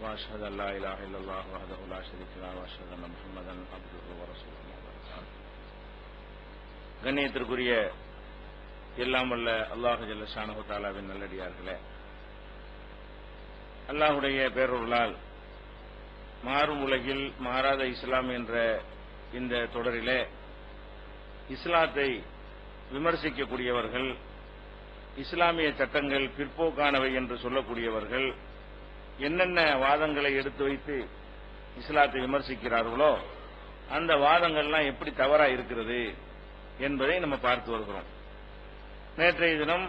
وأشهد أن لا إله إلا الله وحده لا شريك له وأشهد أن محمدا عبده ورسوله. கண்ணியத்திற்குரிய எல்லாம் வல்ல அல்லாஹ் ஜல்ல ஷானஹு தஆலாவின் நல்லடியார்களே, அல்லாஹ்வுடைய பேரருளால் மாறும் உலகில் மாறாத இஸ்லாம் என்ற இந்த தொடரிலே இஸ்லாத்தை விமர்சிக்கக்கூடியவர்கள், இஸ்லாமிய சட்டங்கள் பிற்போக்கானவை என்று சொல்லக்கூடியவர்கள் என்னென்ன வாதங்களை எடுத்து வைத்து இஸ்லாத்தை விமர்சிக்கிறார்களோ அந்த வாதங்கள்லாம் எப்படி தவறா இருக்கிறது என்பதை நம்ம பார்த்து வருகிறோம். நேற்றைய தினம்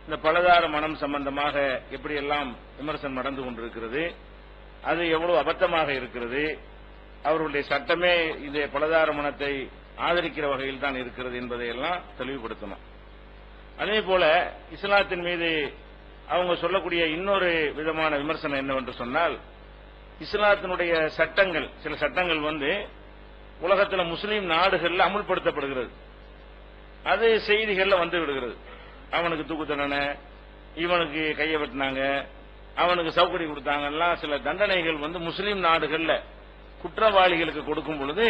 இந்த பலதார மனம் சம்பந்தமாக எப்படியெல்லாம் விமர்சனம் நடந்து கொண்டிருக்கிறது, அது எவ்வளவு அபத்தமாக இருக்கிறது, அவர்களுடைய சட்டமே இந்த பலதார மனத்தை ஆதரிக்கிற வகையில் தான் இருக்கிறது என்பதையெல்லாம் தெளிவுபடுத்தணும். அதே போல இஸ்லாத்தின் மீது அவங்க சொல்லக்கூடிய இன்னொரு விதமான விமர்சனம் என்னவென்று சொன்னால், இஸ்லாத்தினுடைய சட்டங்கள், சில சட்டங்கள் உலகத்தில் முஸ்லீம் நாடுகளில் அமுல்படுத்தப்படுகிறது, அது செய்திகள்ல வந்து விடுகிறது. அவனுக்கு தூக்கு தண்டனை, இவனுக்கு கையை வெட்டினாங்க, அவனுக்கு சௌகரியம் கொடுத்தாங்கலாம் சில தண்டனைகள் முஸ்லீம் நாடுகள்ல குற்றவாளிகளுக்கு கொடுக்கும் பொழுது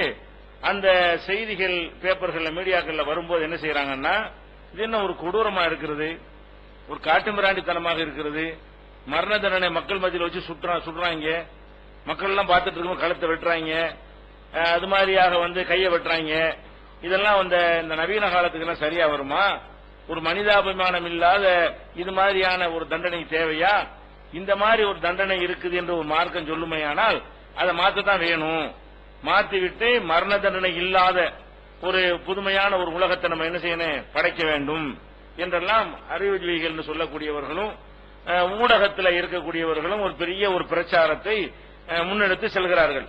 அந்த செய்திகள் பேப்பர்கள்ல மீடியாக்கள்ல வரும்போது என்ன செய்யறாங்கன்னா, இது என்ன ஒரு கொடூரமா இருக்கிறது, ஒரு காட்டுமிராண்டித்தனமாக இருக்கிறது, மரண தண்டனை மக்கள் மத்தியில் வச்சு சுடுறாங்க, மக்கள் எல்லாம் பார்த்துட்டு இருக்கும், கழுத்தை வெட்டுறாங்க, அது மாதிரியாக கையை வெட்டுறாங்க, இதெல்லாம் இந்த நவீன காலத்துக்கு எல்லாம் சரியா வருமா? ஒரு மனிதாபிமானம் இல்லாத இது மாதிரியான ஒரு தண்டனை தேவையா? இந்த மாதிரி ஒரு தண்டனை இருக்குது என்று ஒரு மார்க்கம் சொல்லுமையானால் அதை மாற்றத்தான் வேணும். மாற்றிவிட்டு மரண தண்டனை இல்லாத ஒரு புதுமையான ஒரு உலகத்தை நம்ம என்ன செய்யணும், படைக்க வேண்டும் என்றெல்லாம் அறிவுஜீவிகள் சொல்லக்கூடியவர்களும் ஊடகத்தில் இருக்கக்கூடியவர்களும் ஒரு பெரிய ஒரு பிரச்சாரத்தை முன்னெடுத்து செல்கிறார்கள்.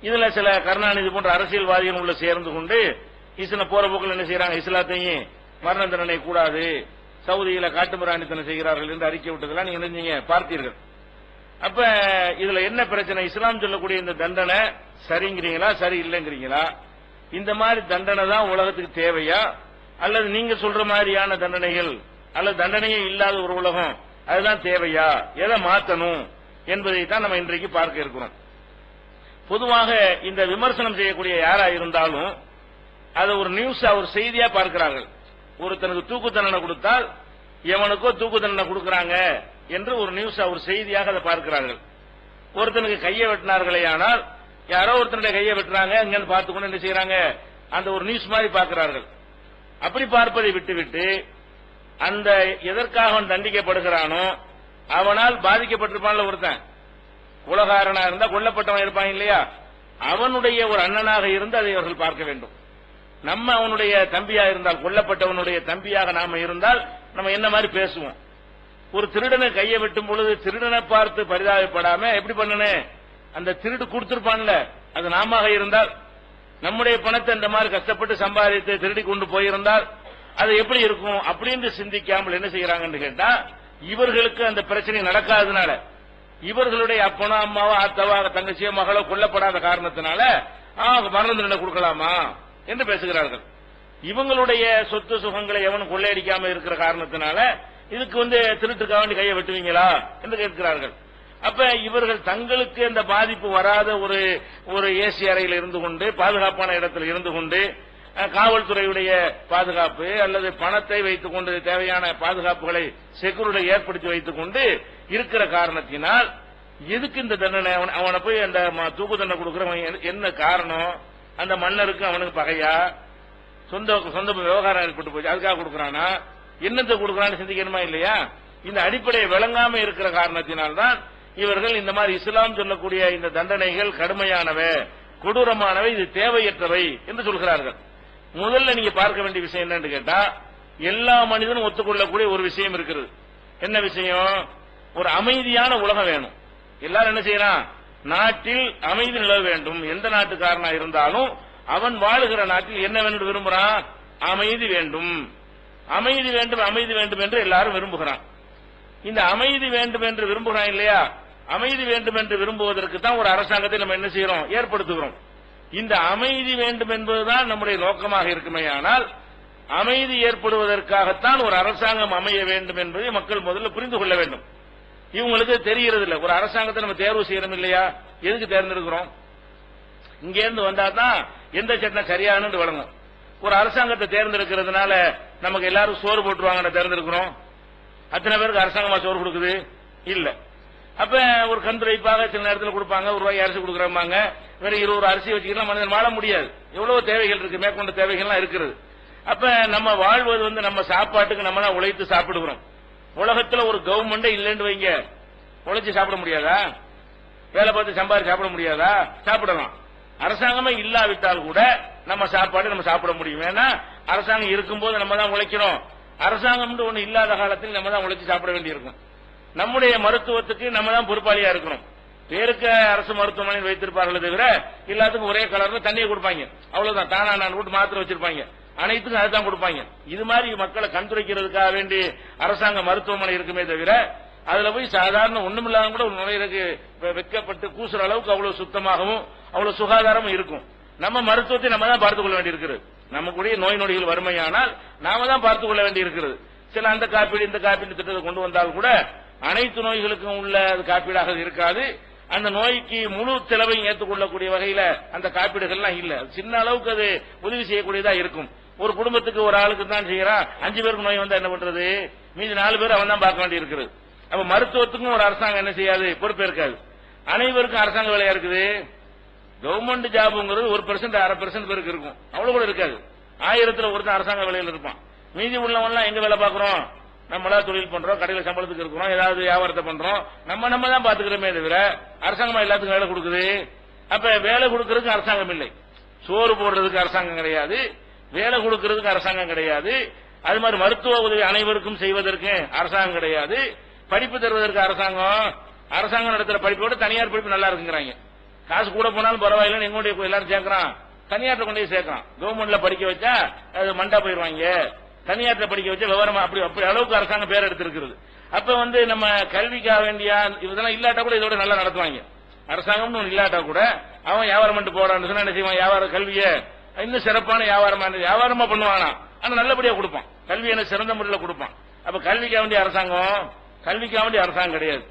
இதுல சில கருணாநிதி போன்ற அரசியல்வாதிகள் உள்ள சேர்ந்து கொண்டு போற போக்கில் என்ன செய்யறாங்க, இஸ்லாத்தையும் மரண தண்டனை கூடாது, சவுதியில காட்டுமிராண்டித்தனம் செய்கிறார்கள் என்று அறிக்கை விட்டதெல்லாம் நீங்க நினைஞ்சீங்க பார்த்தீர்கள். அப்ப இதுல என்ன பிரச்சனை, இஸ்லாம் சொல்லக்கூடிய இந்த தண்டனை சரிங்கிறீங்களா சரி இல்லைங்கிறீங்களா? இந்த மாதிரி தண்டனை தான் உலகத்துக்கு தேவையா, அல்லது நீங்க சொல்ற மாதிரியான தண்டனைகள் அல்லது தண்டனையே இல்லாத ஒரு உலகம் அதுதான் தேவையா, எதை மாற்றணும் என்பதை தான் நம்ம இன்றைக்கு பார்க்க இருக்கிறோம். பொதுவாக இந்த விமர்சனம் செய்யக்கூடிய யாரா இருந்தாலும் அதை ஒரு நியூஸா ஒரு செய்தியா பார்க்கிறார்கள். ஒருத்தனுக்கு தூக்கு தண்டனை கொடுத்தால் எவனுக்கோ தூக்கு தண்டனை கொடுக்கறாங்க என்று ஒரு நியூஸா ஒரு செய்தியாக அதை பார்க்கிறார்கள். ஒருத்தனுக்கு கையை வெட்டினார்களே ஆனால் யாரோ ஒருத்தனுடைய கையை வெட்டுறாங்க இங்கன்னு பார்த்துக்கொண்டு என்ன செய்யறாங்க, அந்த ஒரு நியூஸ் மாதிரி பார்க்கிறார்கள். அப்படி பார்ப்பதை விட்டுவிட்டு அந்த எதற்காக அவன் தண்டிக்கப்படுகிறானோ அவனால் பாதிக்கப்பட்டிருப்பான்ல ஒருத்தன், கொலகாரனா இருந்தா கொல்லப்பட்டவன் இருப்பான் இல்லையா, அவனுடைய ஒரு அண்ணனாக இருந்து அதை அவர்கள் பார்க்க வேண்டும். நம்ம அவனுடைய தம்பியா இருந்தால், கொல்லப்பட்டவனுடைய தம்பியாக நாம இருந்தால் நம்ம என்ன மாதிரி பேசுவோம்? ஒரு திருடனை கையை வெட்டும் பொழுது திருடனை பார்த்து பரிதாபப்படாம எப்படி பண்ணணும், அந்த திருடு கொடுத்திருப்பான்ல அது நாம இருந்தால், நம்முடைய பணத்தை இந்த மாதிரி கஷ்டப்பட்டு சம்பாதித்து திருடி கொண்டு போயிருந்தால் அது எப்படி இருக்கும் அப்படின்னு சிந்திக்காமல் என்ன செய்யறாங்கன்னு கேட்டா, இவர்களுக்கு அந்த பிரச்சனை நடக்காததுனால, இவர்களுடைய அப்பனோ அம்மாவோ ஆத்தவோ தங்கச்சியோ மகளோ கொல்லப்படாத காரணத்தினால மரண தண்டனை கொடுக்கலாமா என்று பேசுகிறார்கள். இவங்களுடைய சொத்து சுகங்களை எவனும் கொள்ளையடிக்காம இருக்கிற காரணத்தினால இதுக்கு திருட்டுக்காக வேண்டி கையை வெட்டுவீங்களா என்று கேட்கிறார்கள். அப்ப இவர்கள் தங்களுக்கு அந்த பாதிப்பு வராத ஒரு ஏசி அறையில் இருந்து கொண்டு பாதுகாப்பான இடத்தில் இருந்து கொண்டு காவல்துறையுடைய பாதுகாப்பு அல்லது பணத்தை வைத்துக் கொண்டு தேவையான பாதுகாப்புகளை செக்யூரிட்டி ஏற்படுத்தி வைத்துக் கொண்டு இருக்கிற காரணத்தினால் எதுக்கு இந்த தண்டனை? அவனை போய் அந்த தூக்கு தண்டனை கொடுக்கிறவன் என்ன காரணம்? அந்த மன்னருக்கு அவனுக்கு பகையா, சொந்த விவகாரம் ஏற்பட்டு போச்சு அதுக்காக கொடுக்கறானா, என்னத்தை கொடுக்கறான்னு சிந்திக்கணுமா இல்லையா? இந்த அடிப்படையை விளங்காம இருக்கிற காரணத்தினால்தான் இவர்கள் இந்த மாதிரி இஸ்லாம் சொல்லக்கூடிய இந்த தண்டனைகள் கடுமையானவை, கொடூரமானவை, இது தேவையற்றவை என்று சொல்கிறார்கள். முதல்ல நீங்க பார்க்க வேண்டிய விஷயம் என்னன்னு கேட்டா, எல்லா மனிதனும் ஒத்துக்கொள்ளக்கூடிய ஒரு விஷயம் இருக்கிறது. என்ன விஷயம்? ஒரு அமைதியான உலகம் வேணும். எல்லாரும் என்ன செய்யறான், நாட்டில் அமைதி நிலவ வேண்டும். எந்த நாட்டுக்காரனா இருந்தாலும் அவன் வாழுகிற நாட்டில் என்ன வேண்டும் விரும்புறான், அமைதி வேண்டும், அமைதி வேண்டும், அமைதி வேண்டும் என்று எல்லாரும் விரும்புகிறான். இந்த அமைதி வேண்டும் என்று விரும்புகிறான் இல்லையா, அமைதி வேண்டும் என்று விரும்புவதற்கு தான் ஒரு அரசாங்கத்தை நம்ம என்ன செய்யறோம், ஏற்படுத்துகிறோம். இந்த அமைதி வேண்டும் என்பதுதான் நம்முடைய நோக்கமாக இருக்குமே. ஆனால் அமைதி ஏற்படுவதற்காகத்தான் ஒரு அரசாங்கம் அமைய வேண்டும் என்பதை மக்கள் முதல்ல புரிந்து கொள்ள வேண்டும். இவங்களுக்கு தெரியறது இல்ல. ஒரு அரசாங்கத்தை நம்ம தேர்வு செய்யறோம் இல்லையா, எதுக்கு தேர்ந்தெடுக்கிறோம்? இங்க இருந்து வந்தா தான் எந்த சட்டம் சரியானு வழங்கும். ஒரு அரசாங்கத்தை தேர்ந்தெடுக்கிறதுனால நமக்கு எல்லாரும் சோறு போட்டுருவாங்க தேர்ந்தெடுக்கிறோம். அத்தனை பேருக்கு அரசாங்கமா சோறு கொடுக்குது இல்ல. அப்ப ஒரு கண்துடைப்பாக சில நேரத்தில் கொடுப்பாங்க, ஒரு ரூபாய் அரிசி கொடுக்குறாங்க, வேற 20 அரிசி வச்சுக்கலாம் மனிதன் வாழ முடியாது. எவ்வளவு தேவைகள் இருக்கு, மேற்கொண்ட தேவைகள்லாம் இருக்கிறது. அப்ப நம்ம வாழ்வது நம்ம சாப்பாட்டுக்கு நம்ம தான் உழைத்து சாப்பிடுகிறோம். உலகத்துல ஒரு கவர்மெண்டே இல்லைன்னு வைங்க, உழைச்சு சாப்பிட முடியாதா? வேலை பார்த்து சம்பாதிச்சு சாப்பிட முடியாதா? சாப்பிடலாம். அரசாங்கமே இல்லாவிட்டால் கூட நம்ம சாப்பாடு நம்ம சாப்பிட முடியும். ஏன்னா அரசாங்கம் இருக்கும்போது நம்ம தான் உழைக்கிறோம். அரசாங்கம் ஒண்ணு இல்லாத காலத்தில் நம்ம தான் உழைச்சு சாப்பிட வேண்டியிருக்கும். நம்முடைய மருத்துவத்துக்கு நம்ம தான் பொறுப்பாளியா இருக்கணும். பேருக்கு அரசு மருத்துவமனை வைத்திருப்பார்களே தவிர எல்லாத்துக்கும் ஒரே கலர்ல தண்ணியை கொடுப்பாங்க, அவ்வளவுதான். தானா நான் கூட்டு மாத்திரை வச்சிருப்பாங்க, அனைத்துக்கும் அதுதான் கொடுப்பாங்க. இது மாதிரி மக்களை கண்துடைக்கிறதுக்காக வேண்டி அரசாங்க மருத்துவமனை இருக்குமே தவிர அதுல போய் சாதாரண ஒண்ணுமில்லாத கூட ஒரு நுழையிறதுக்கு வைக்கப்பட்டு கூசுற அளவுக்கு அவ்வளவு சுத்தமாகவும் அவ்வளவு சுகாதாரமும் இருக்கும். நம்ம மருத்துவத்தை நம்ம தான் பார்த்துக் கொள்ள வேண்டியிருக்கிறது. நமக்குடைய நோய் நொடிகள் வறுமையானால் நாம தான் பார்த்துக் கொள்ள வேண்டியிருக்கிறது. சில அந்த காப்பீடு இந்த காப்பீடு திட்டத்தை கொண்டு வந்தால் கூட அனைத்து நோய்களுக்கும் உள்ள காப்பீடாக இருக்காது. அந்த நோய்க்கு முழு செலவையும் ஏற்றுக்கொள்ளக்கூடிய வகையில அந்த காப்பீடுகள்லாம் இல்ல. சின்ன அளவுக்கு அது உதவி செய்யக்கூடியதா இருக்கும். ஒரு குடும்பத்துக்கு ஒரு ஆளுக்கு தான் செய்யறான், 5 பேருக்கு நோய் வந்தா என்ன பண்றது? மீதி 4 பேர் அவன் தான் பார்க்க வேண்டி இருக்கிறது. அப்ப மருத்துவத்துக்கும் ஒரு அரசாங்கம் என்ன செய்யாது, பொறுப்பேற்காது. அனைவருக்கும் அரசாங்க வேலையா இருக்குது. கவர்மெண்ட் ஜாபுங்கிறது 1% 1/2% பேருக்கு இருக்கும், அவ்வளவு கூட இருக்காது. 1000த்துல ஒருத்தன் அரசாங்க வேலையில் இருப்பான். மீதி உள்ளவன்லாம் எங்க வேலை பார்க்கிறோம்? நம்மளா தொழில் பண்றோம், கடையில சம்பளத்துக்கு இருக்கிறோம், ஏதாவது வியாபாரத்தை பண்றோம், நம்ம தான் பாத்துக்கிறோமே தவிர அரசாங்கமா எல்லாத்துக்கும் வேலை கொடுக்குது. அப்ப வேலை கொடுக்கறதுக்கு அரசாங்கம் இல்லை, சோறு போடுறதுக்கு அரசாங்கம் கிடையாது, வேலை கொடுக்கறதுக்கு அரசாங்கம் கிடையாது. அது மாதிரி மருத்துவ உதவி அனைவருக்கும் செய்வதற்கு அரசாங்கம் கிடையாது. படிப்பு தருவதற்கு அரசாங்கம் நடத்துற படிப்போட தனியார் படிப்பு நல்லா இருக்குங்கிறாங்க. காசு கூட போனாலும் பரவாயில்லைன்னு எங்களுடைய எல்லாரும் சேர்க்கிறான், தனியார்ல கொண்டு போய் சேர்க்கிறான். கவர்மெண்ட்ல படிக்க வச்சா அது மண்டா போயிருவாங்க, தனியார்ல படிக்க வச்சா விவரமா அப்படி அளவுக்கு அரசாங்கம் பேர் எடுத்திருக்கிறது. அப்ப நம்ம கல்விக்காக வேண்டிய இதெல்லாம் இல்லாட்டா கூட இதோட நல்லா நடத்துவாங்க. அரசாங்கம்னு ஒன்று இல்லாட்டா கூட அவன் வியாபாரம் பண்ணிட்டு போறான்னு சொன்னா என்ன செய்வான்? வியாபார கல்வியை இன்னும் சிறப்பான வியாபாரமா பண்ணுவானா, ஆனா நல்லபடியா கொடுப்பான். கல்வி என்ன சிறந்த முறையில் கொடுப்பான். அப்ப கல்விக்காக வேண்டிய அரசாங்கம், கல்விக்காக வேண்டிய அரசாங்கம் கிடையாது.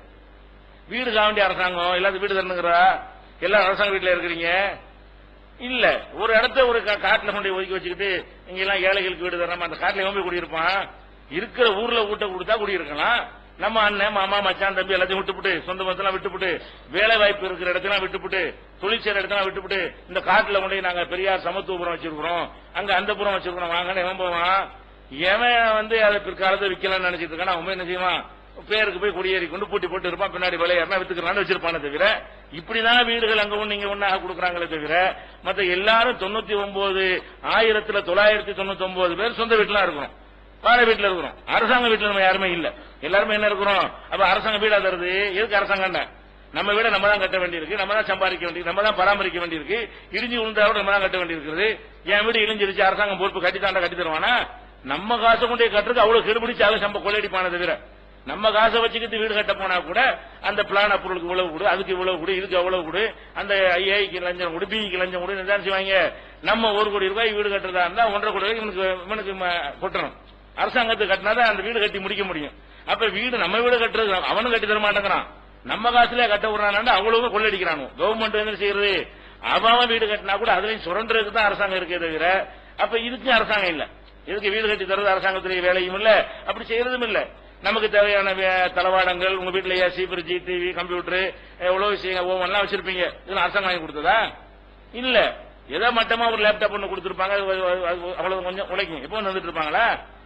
வீடுக்காக வேண்டிய அரசாங்கம், எல்லாத்துக்கும் வீடு தரணுங்கிறா? எல்லாரும் அரசாங்க வீட்டில் இருக்கிறீங்க இல்ல. ஒரு இடத்த ஒரு காட்டுல கொண்டு ஒதுக்கி வச்சுக்கிட்டு இங்க எல்லாம் ஏழைகளுக்கு வீடு தரணும், அந்த காட்டுல எவன் போய் குடியிருப்பான்? இருக்கிற ஊர்ல வீட்டை கொடுத்தா குடியிருக்கலாம். நம்ம அண்ணன் மாமா மச்சான் தம்பி எல்லாத்தையும் விட்டுப்புட்டு, சொந்த பந்தெல்லாம் விட்டுப்புட்டு, வேலை வாய்ப்பு இருக்கிற இடத்தெல்லாம் விட்டுப்புட்டு, தொழிற்சேர இடத்தெல்லாம் விட்டுப்புட்டு, இந்த காட்டுல கொண்டு நாங்க பெரியார் சமத்துவபுரம் வச்சிருக்கிறோம், அங்க அந்த புறம் வச்சிருக்கிறோம் வாங்கன்னு எவன் போவான்? எவன் அதை பிற்காலத்தை விற்கலாம்னு நினைச்சிட்டு இருக்கான். அவன் என்ன செய்வான்? பேருக்கு போய் குடியேறி கொண்டு பூட்டி போட்டு இருப்பான், பின்னாடி விளையாடுனா வித்துக்கிறான்னு வச்சிருப்பானே தவிர இப்படிதான் வீடுகள் அங்க ஒண்ணு இங்க ஒண்ணாக கொடுக்குறாங்களே தவிர மத்த எல்லாரும் 1999 பேர் சொந்த வீட்டுல இருக்கிறோம், வாடகை வீட்டுல இருக்கிறோம். அரசாங்க வீட்டுல நம்ம யாருமே இல்ல, எல்லாருமே என்ன இருக்கிறோம்? அப்ப அரசாங்க வீடா தருது எதுக்கு? அரசாங்கம் நம்ம வீட நம்ம தான் கட்ட வேண்டியிருக்கு, நம்ம தான் சம்பாதிக்க வேண்டியது, நம்ம தான் பராமரிக்க வேண்டியிருக்கு. இடிஞ்சு விழுந்தாலும் நம்ம தான் கட்ட வேண்டியிருக்கிறது. என் வீடு இழிஞ்சிருச்சு, அரசாங்கம் பொறுப்பு கட்டித்தாண்டா கட்டி தருவானா? நம்ம காசை கொண்டே கட்டுறதுக்கு அவ்வளவு கெடுபிடிச்சு அதை சம்ப கொள்ளையடிப்பான தவிர நம்ம காசை வச்சுக்கிட்டு வீடு கட்ட போனா கூட அந்த பிளான் அப்ரூவலுக்கு இவ்வளவு கொடு, அதுக்கு இவ்வளவு கொடு, இதுக்கு அவ்வளவு கொடு, அந்த ஐஐக்கு லஞ்சம் கொடு, பிக்கு லஞ்சம் கொடு, என்ன செய்வாங்க? நம்ம 1 கோடி ரூபாய் வீடு கட்டுறதா இருந்தா 1.5 கோடி ரூபாய் இவனுக்கு கொட்டணும். அரசாங்கத்துக்கு கட்டினாதான் அந்த வீடு கட்டி முடிக்க முடியும். அப்ப வீடு நம்ம வீடு கட்டுறது அவனும் கட்டி தர மாட்டேங்கிறான், நம்ம காசுல கட்ட விடுறான், அவ்வளவு கொள்ளடிக்கிறானு. கவர்மெண்ட் என்ன செய்யறது? அவன் வீடு கட்டினா கூட அதுலயும் சுரண்டதுக்கு தான் அரசாங்கம் இருக்கே தவிர அப்ப இதுக்கு அரசாங்கம் இல்ல. இதுக்கு வீடு கட்டி தருவது அரசாங்கத்துடைய வேலையும் இல்ல, அப்படி செய்யறதும் இல்ல. நமக்கு தேவையான தளவாடங்கள் உங்க வீட்டுல ஏசி, ஃப்ரிட்ஜ், டிவி, கம்ப்யூட்டர், எவ்வளவு விஷயம் ஓவன்லாம் வச்சிருப்பீங்க, இதெல்லாம் அரசாங்கம் வாங்கி கொடுத்ததா? இல்ல. ஏதோ மட்டமா ஒரு லேப்டாப் ஒண்ணு கொடுத்திருப்பாங்க, அவ்வளவு கொஞ்சம் உழைக்கும். எப்போ வந்துட்டு இருப்பாங்களா?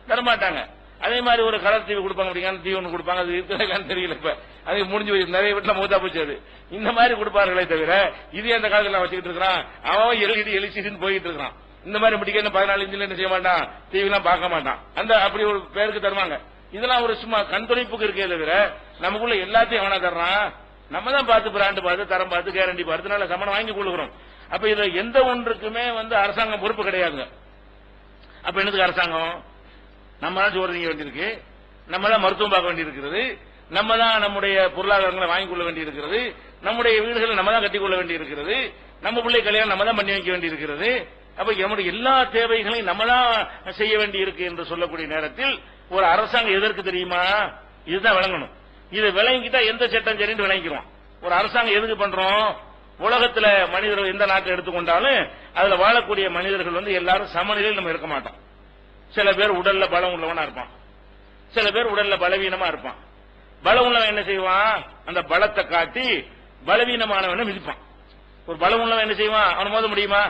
தரமாட்டாங்க. அதே மாதிரி ஒரு கலர் டிவி கொடுப்பாங்க, அப்படிங்க டிவி ஒன்று கொடுப்பாங்க, அது இருக்கிறதான்னு தெரியல. இப்ப அது முடிஞ்சு போய் நிறைய வீட்டுல மூத்தா போச்சு. அது இந்த மாதிரி கொடுப்பார்களே தவிர இது அந்த காலத்துல வச்சுக்கிட்டு இருக்கிறான். அவன் எல்சிடின்னு போயிட்டு இருக்கிறான். இந்த மாதிரி முடிக்க 14 இன்ச்சில் என்ன செய்ய மாட்டான்? டிவி எல்லாம் பார்க்க மாட்டான். அந்த அப்படி ஒரு பேருக்கு தருவாங்க. இதெல்லாம் ஒரு சும்மா கண்துடைப்புக்கு இருக்கே தவிர நமக்குள்ள எல்லாத்தையும் அவனா தர்றான். நம்ம தான் பார்த்து பிராண்டு பார்த்து தரம் பார்த்து கேரண்டி பார்த்து நல்ல சமணம் வாங்கி கொள்ளுகிறோம். அப்ப இதுல எந்த ஒன்றுக்குமே அரசாங்கம் பொறுப்பு கிடையாதுங்க. அப்ப என்னதுக்கு அரசாங்கம்? நம்ம தான் சோறு திங்க வேண்டியிருக்கு, நம்ம தான் மருத்துவம் பார்க்க வேண்டியிருக்கிறது, நம்ம தான் நம்முடைய பொருளாதாரங்களை வாங்கிக் கொள்ள வேண்டியிருக்கிறது, நம்முடைய வீடுகளை நம்ம தான் கட்டிக்கொள்ள வேண்டியிருக்கிறது, நம்ம பிள்ளை கல்யாணம் நம்ம தான் பண்ணி வைக்க வேண்டியிருக்கிறது. அப்ப நம்முடைய எல்லா தேவைகளையும் நம்ம தான் செய்ய வேண்டியிருக்கு என்று சொல்லக்கூடிய நேரத்தில் ஒரு அரசாங்கம் எதற்கு தெரியுமா? இதுதான் விளங்கணும். இது விளங்கிட்டா எந்த சட்டம் சரின்னு விளங்கிக்கிறோம். ஒரு அரசாங்கம் எதுக்கு பண்றோம்? உலகத்துல மனிதர்கள் எந்த நாட்டை எடுத்துக்கொண்டாலும் அதுல வாழக்கூடிய மனிதர்கள் வந்து எல்லாரும் சமநிலையில் நம்ம இருக்க மாட்டோம். சில பேர் உடல்ல பலம் உள்ளவனா இருப்பான், சில பேர் உடல்ல பலவீனமா இருப்பான். பலம் உள்ளவன் என்ன செய்வான்? அந்த பலத்தை காட்டி பலவீனமானவனை மிதிப்பான். ஒரு பலம் உள்ளவன் என்ன செய்வான்? அவன் மோத முடியுமா?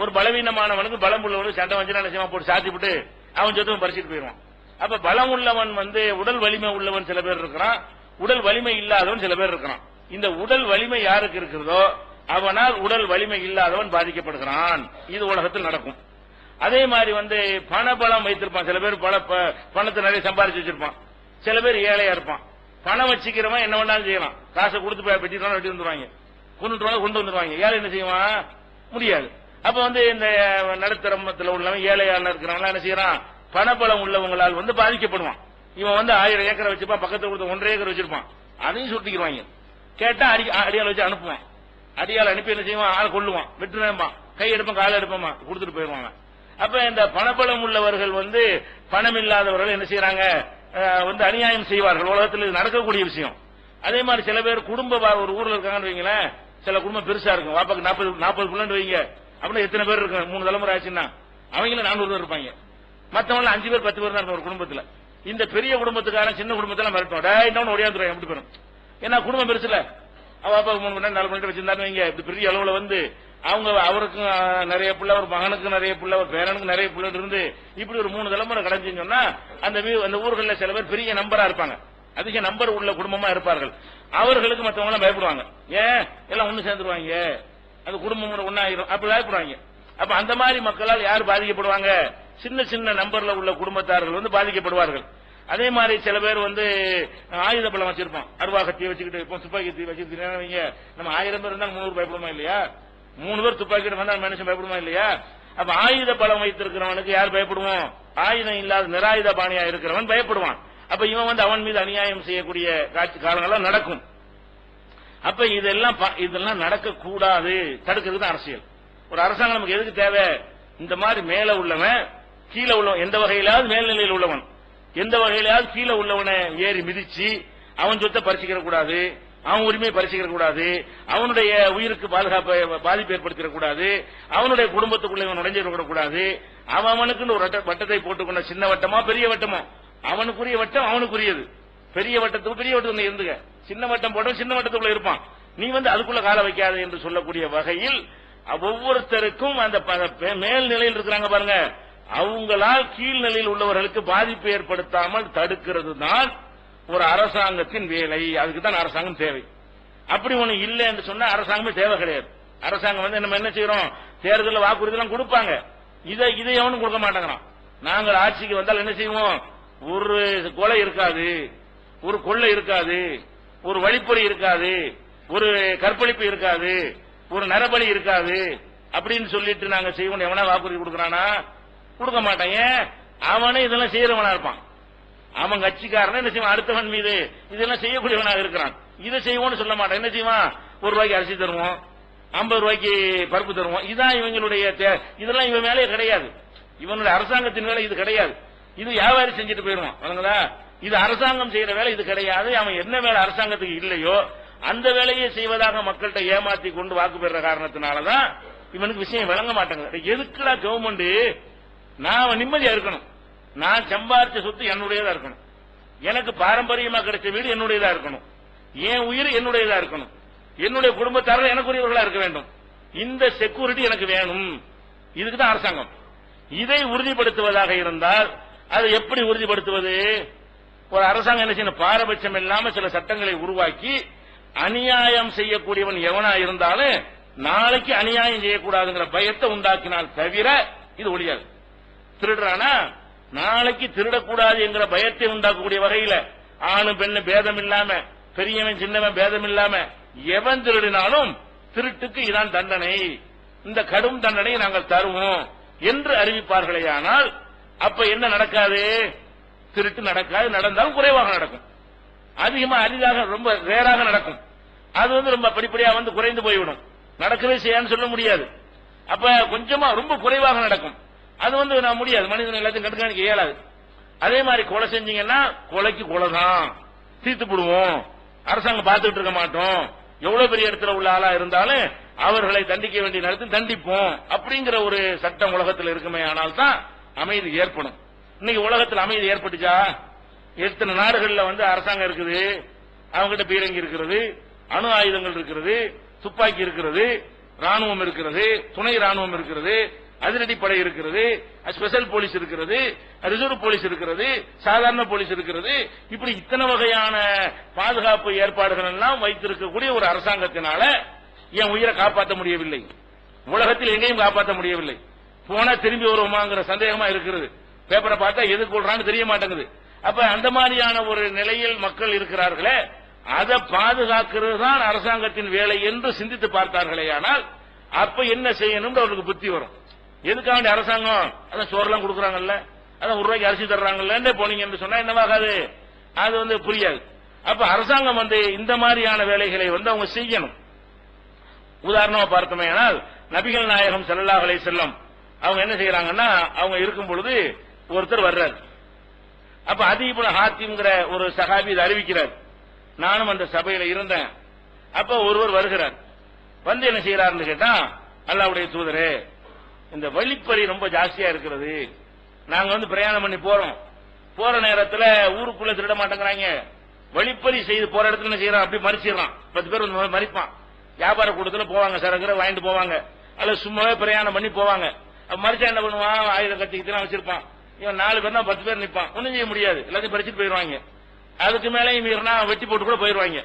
ஒரு பலவீனமானவனுக்கு பலம் உள்ளவனுக்கு சண்டை வந்து என்ன செய்வான்? போட்டு சாத்தி விட்டு அவன் சொத்து பறிச்சுட்டு போயிடுவான். அப்ப பலம் உள்ளவன் வந்து உடல் வலிமை உள்ளவன் சில பேர் இருக்கிறான், உடல் வலிமை இல்லாதவன் சில பேர் இருக்கிறான். இந்த உடல் வலிமை யாருக்கு இருக்கிறதோ அவனால் உடல் வலிமை இல்லாதவன் பாதிக்கப்படுகிறான். இது உலகத்தில் நடக்கும். அதே மாதிரி வந்து பணபலம் வைத்திருப்பான். சில பேர் பணத்தை நிறைய சம்பாதிச்சு வச்சிருப்பான், சில பேர் ஏழையா இருப்பான். பணம் வச்சுக்கிறவன் என்ன வேணாலும் செய்யலாம். காசை கொடுத்து வெட்டிட்டு வெட்டி வந்துருவாங்க, கொண்டு வந்துருவாங்க. ஏழை என்ன செய்வான்? முடியாது. அப்ப வந்து இந்த நடுத்தரமத்தில் உள்ளவன் ஏழையாளர் இருக்கிறவங்க என்ன செய்யறான்? பணபலம் உள்ளவங்களால் வந்து பாதிக்கப்படுவான். இவன் வந்து 1000 ஏக்கரை வச்சிருப்பான், பக்கத்துல கொடுத்த 1.5 ஏக்கர் வச்சிருப்பான், அதையும் சுட்டிக்கிறாங்க. கேட்டா அடியால் வச்சு அனுப்புவான். அடியால் அனுப்பி என்ன செய்வான்? ஆள் கொள்ளுவான், வெட்டுவான், கை எடுப்பான், காலை எடுப்பான், கொடுத்துட்டு போயிடுவாங்க. அப்ப இந்த பணபலம் உள்ளவர்கள் வந்து பணம் இல்லாதவர்கள் என்ன செய்யறாங்க? வந்து அநியாயம் செய்வார்கள். உலகத்தில் இது நடக்கக்கூடிய விஷயம். அதே மாதிரி சில பேர் குடும்ப ஒரு ஊர்ல இருக்காங்கன்னு வைங்களேன், சில குடும்பம் பெருசா இருக்கும், வாப்பாக்கு 40 பிள்ளைன்னு வைங்க, அப்படின்னா எத்தனை பேர் இருக்கு? 3 தலைமுறை ஆச்சுன்னா அவங்கள 400 பேர் இருப்பாங்க. மத்தவங்க 5 பேர் 10 பேர் தான் இருக்கும் ஒரு குடும்பத்துல. இந்த பெரிய குடும்பத்துக்காரன் சின்ன குடும்பத்தெல்லாம் மிரட்டும், இன்னொன்னு ஒடியாந்துருவாங்க எப்படி போயிடும். ஏன்னா குடும்பம் பெருசுல அவ அப்பா 3 மணி நேரம் 4 மணி நேரம் வச்சிருந்தாரு வைங்க, இப்படி பெரிய அளவுல வந்து அவங்க அவருக்கும் நிறைய பிள்ளை, ஒரு மகனுக்கு நிறைய பிள்ளை, ஒரு பேரனுக்கு நிறைய பிள்ளை இருந்து இப்படி ஒரு 3 தலைமுறை கடைஞ்சுன்னு சொன்னா அந்த ஊர்களில் சில பேர் பெரிய நம்பரா இருப்பாங்க, அதிக நம்பர் உள்ள குடும்பமா இருப்பார்கள். அவர்களுக்கு மற்றவங்க எல்லாம் பயப்படுவாங்க. ஏன் எல்லாம் ஒண்ணு சேர்ந்துருவாங்க, அந்த குடும்பம் ஒன்னாயிரும், அப்படி பயப்படுவாங்க. அப்ப அந்த மாதிரி மக்களால் யார் பாதிக்கப்படுவாங்க? சின்ன சின்ன நம்பர்ல உள்ள குடும்பத்தார்கள் வந்து பாதிக்கப்படுவார்கள். அதே மாதிரி சில பேர் வந்து ஆயுத பலம் வச்சிருப்பான், அருவாகத்தியை வச்சுக்கிட்டு இப்போ துப்பாக்கி வச்சுக்கிட்டு நம்ம 1000 பேர் இருந்தாலும் 300 பயப்படுமா இல்லையா? 3 பேர் துப்பாக்கி வந்தா மனுஷன் பயப்படுமா இல்லையா? அப்ப ஆயுத பலம் வைத்திருக்கிறவனுக்கு யார் பயப்படுவோம்? ஆயுதம் இல்லாத நிராயுத பாணியா இருக்கிறவன் பயப்படுவான். அப்ப இவன் வந்து அவன் மீது அநியாயம் செய்யக்கூடிய காட்சி காலங்கள்லாம் நடக்கும். அப்ப இதெல்லாம் நடக்க கூடாது, தடுக்கிறது தான் அரசியல். ஒரு அரசாங்கம் நமக்கு எதுக்கு தேவை? இந்த மாதிரி மேல உள்ளவன் கீழே உள்ளவன், எந்த வகையிலாவது மேல்நிலையில் உள்ளவன் எந்த வகையிலாவது கீழே உள்ளவனை ஏறி மிதிச்சு அவன் சொத்தை பறிச்சுக்கிற கூடாது, அவன் உரிமையை பறிச்சுக்கிற கூடாது, அவனுடைய உயிருக்கு பாதிப்பு ஏற்படுத்திட கூடாது, அவனுடைய குடும்பத்துக்குள்ள இவன் நுழைஞ்சிட கூடாது. அவனுக்குன்னு ஒரு வட்டத்தை போட்டுக்கொண்ட, சின்ன வட்டமா பெரிய வட்டமோ, அவனுக்குரிய வட்டம் அவனுக்குரியது. பெரிய வட்டத்துக்கு இருந்துங்க, சின்ன வட்டம் போட்ட சின்ன வட்டத்துக்குள்ள இருப்பான், நீ வந்து அதுக்குள்ள கால வைக்காது என்று சொல்லக்கூடிய வகையில் ஒவ்வொருத்தருக்கும் அந்த மேல்நிலையில் இருக்கிறாங்க பாருங்க, அவங்களால் கீழ்நிலையில் உள்ளவர்களுக்கு பாதிப்பு ஏற்படுத்தாமல் தடுக்கிறது தான் ஒரு அரசாங்கத்தின் வேலை. அதுக்கு தான் அரசாங்கம் தேவை. அப்படி ஒண்ணு இல்லை என்று சொன்னா அரசாங்கமே தேவை கிடையாது. அரசாங்கம் வந்து நம்ம என்ன செய்யறோம்? தேர்தலில் வாக்குறுதி எல்லாம் கொடுப்பாங்க, இதை எவனும் கொடுக்க மாட்டேங்கிறான். நாங்கள் ஆட்சிக்கு வந்தால் என்ன செய்வோம்? ஒரு கொலை இருக்காது, ஒரு கொள்ளை இருக்காது, ஒரு வழிப்பறி இருக்காது, ஒரு கற்பழிப்பு இருக்காது, ஒரு நரபலி இருக்காது அப்படின்னு சொல்லிட்டு நாங்க செய்வோம். எவனா வாக்குறுதி கொடுக்கறானா? கொடுக்க மாட்டாங்க. அவனே இதெல்லாம் செய்யறவனா இருப்பான். அவன் கட்சிக்காரன் என்ன செய்வான்? அடுத்தவன் மீது இதெல்லாம் செய்யக்கூடியவனாக இருக்கிறான். இதை செய்வோம்னு சொல்ல மாட்டான். என்ன செய்வான்? 1 ரூபாய்க்கு அரிசி தருவோம், 50 ரூபாய்க்கு பருப்பு தருவோம். இதான் இவங்களுடைய இதெல்லாம் இவன் மேலே கிடையாது. இவனுடைய அரசாங்கத்தின் வேலை இது கிடையாது. இது வியாபாரி செஞ்சுட்டு போயிடுவான். இது அரசாங்கம் செய்யற வேலை இது கிடையாது. அவன் என்ன வேலை அரசாங்கத்துக்கு இல்லையோ அந்த வேலையை செய்வதாக மக்கள்கிட்ட ஏமாத்தி கொண்டு வாக்கு பெற காரணத்தினாலதான் இவனுக்கு விஷயம் விளங்க மாட்டாங்க. எதுக்குடா கவர்மெண்ட்? நான் நிம்மதியா இருக்கணும், நான் சம்பாதிச்ச சொத்து என்னுடையதா இருக்கணும், எனக்கு பாரம்பரியமா கிடைச்ச வீடு என்னுடையதா இருக்கணும், என் உயிர் என்னுடையதா இருக்கணும், என்னுடைய குடும்பத்தார்கள் எனக்குரியவர்களா இருக்க வேண்டும், இந்த செக்யூரிட்டி எனக்கு வேணும். இதுக்குதான் அரசாங்கம். இதை உறுதிப்படுத்துவதாக இருந்தால் அதை எப்படி உறுதிப்படுத்துவது? ஒரு அரசாங்கம் என்ன செய்யணும்? பாரபட்சம் இல்லாம சில சட்டங்களை உருவாக்கி அநியாயம் செய்யக்கூடியவன் எவனா இருந்தாலும் நாளைக்கு அநியாயம் செய்யக்கூடாதுங்கிற பயத்தை உண்டாக்கினால் தவிர இது ஒழியாது. திருடுறானா நாளைக்கு திருடக்கூடாது என்கிற பயத்தை உண்டாக்கக்கூடிய வகையில ஆணு பெண்ணு பேதம் இல்லாம, பெரியவன் சின்னவன் பேதம் இல்லாம எவன் திருடினாலும் திருட்டுக்கு இதான் தண்டனை, இந்த கடும் தண்டனை நாங்கள் தருவோம் என்று அறிவிப்பார்களேயானால் அப்ப என்ன நடக்காது? திருட்டு நடக்காது. நடந்தாலும் குறைவாக நடக்கும். அதிகமா அரிதாக ரொம்ப ரேராக நடக்கும். அது வந்து ரொம்ப படிப்படியா வந்து குறைந்து போய்விடும். நடக்கவே செய்யான்னு சொல்ல முடியாது. அப்ப கொஞ்சமா ரொம்ப குறைவாக நடக்கும். அது வந்து நான் முடியாது, மனிதன் எல்லாத்தையும் கண்காணிக்க இயலாது. அதே மாதிரி கொலை செஞ்சீங்கன்னா கொலைக்கு கொலை தான், தீர்த்து போடுவோம், அரசாங்கம் பார்த்துட்டு இருக்க மாட்டோம், எவ்வளவு பெரிய இடத்துல உள்ள ஆளா இருந்தாலும் அவர்களை தண்டிக்க வேண்டிய நேரத்தில் தண்டிப்போம் அப்படிங்கிற ஒரு சட்டம் உலகத்தில் இருக்குமே. ஆனால் தான் அமைதி ஏற்படும். இன்னைக்கு உலகத்தில் அமைதி ஏற்பட்டுச்சா? எத்தனை நாடுகள்ல அரசாங்கம் இருக்குது, அவங்ககிட்ட பீரங்கி இருக்கிறது, அணு ஆயுதங்கள் இருக்கிறது, துப்பாக்கி இருக்கிறது, ராணுவம் இருக்கிறது, துணை ராணுவம் இருக்கிறது, அதிரடிப்படை இருக்கிறது, ஸ்பெஷல் போலீஸ் இருக்கிறது, ரிசர்வ் போலீஸ் இருக்கிறது, சாதாரண போலீஸ் இருக்கிறது. இப்படி இத்தனை வகையான பாதுகாப்பு ஏற்பாடுகள் எல்லாம் வைத்திருக்கக்கூடிய ஒரு அரசாங்கத்தினால என் உயிரை காப்பாற்ற முடியவில்லை, உலகத்தில் எங்கேயும் காப்பாற்ற முடியவில்லை. போனா திரும்பி வருவோமாங்கிற சந்தேகமா இருக்கிறது. பேப்பரை பார்த்தா எது கொள்றான்னு தெரிய மாட்டேங்குது. அப்ப அந்த மாதிரியான ஒரு நிலையில் மக்கள் இருக்கிறார்களே, அதை பாதுகாக்கிறது தான் அரசாங்கத்தின் வேலை என்று சிந்தித்து பார்த்தார்களே. ஆனால் அப்ப என்ன செய்யணும் அவருக்கு புத்தி வரும். எதுக்காக வேண்டிய அரசாங்கம் அதான் சோறுலாம் கொடுக்குறாங்கல்ல, அதான் ஒரு ரூபாய்க்கு அரிசி தர்றாங்கல்ல போனீங்க என்று சொன்னா என்னவாகாது, அது புரியாது. அப்ப அரசாங்கம் இந்த மாதிரியான வேலைகளை அவங்க செய்யணும். உதாரணமா பார்த்தோமே ஆனால் நபிகள் நாயகம் ஸல்லல்லாஹு அலைஹி வஸல்லம் அவங்க என்ன செய்யறாங்கன்னா, அவங்க இருக்கும் பொழுது ஒருத்தர் வர்றார். அப்ப அதி இப்னு ஹாத்திம்ங்கிற ஒரு சஹாபி இதை அறிவிக்கிறார். நானும் அந்த சபையில இருந்தேன். அப்ப ஒருவர் வருகிறார். என்ன செய்யறாருன்னு கேட்டா, அல்லாஹ்வுடைய தூதரே, இந்த வழிப்பறி ரொம்ப ஜாஸ்தியா இருக்கிறது, நாங்க பிரயாணம் பண்ணி போறோம், போற நேரத்தில் ஊருக்குள்ள திருட மாட்டேங்கிறாங்க, வழிப்பறி செய்து போற இடத்துல என்ன செய்யறான், அப்படி மறிச்சிடறான். 10 பேர் மறிப்பான். வியாபார கூட்டத்தில் போவாங்க, சரக்கு வாங்கிட்டு போவாங்க, அல்ல சும்மாவே பிரயாணம் பண்ணி போவாங்க. மறிச்சா என்ன பண்ணுவான், ஆயுத கத்திக்கிட்டு வச்சிருப்பான். இவன் 4 பேர்னா 10 பேர் நிற்பான், ஒன்னும் செய்ய முடியாது, எல்லாத்தையும் பறிச்சுட்டு போயிருவாங்க. அதுக்கு மேலேயும் மீறினா வெட்டி போட்டு கூட போயிருவாங்க.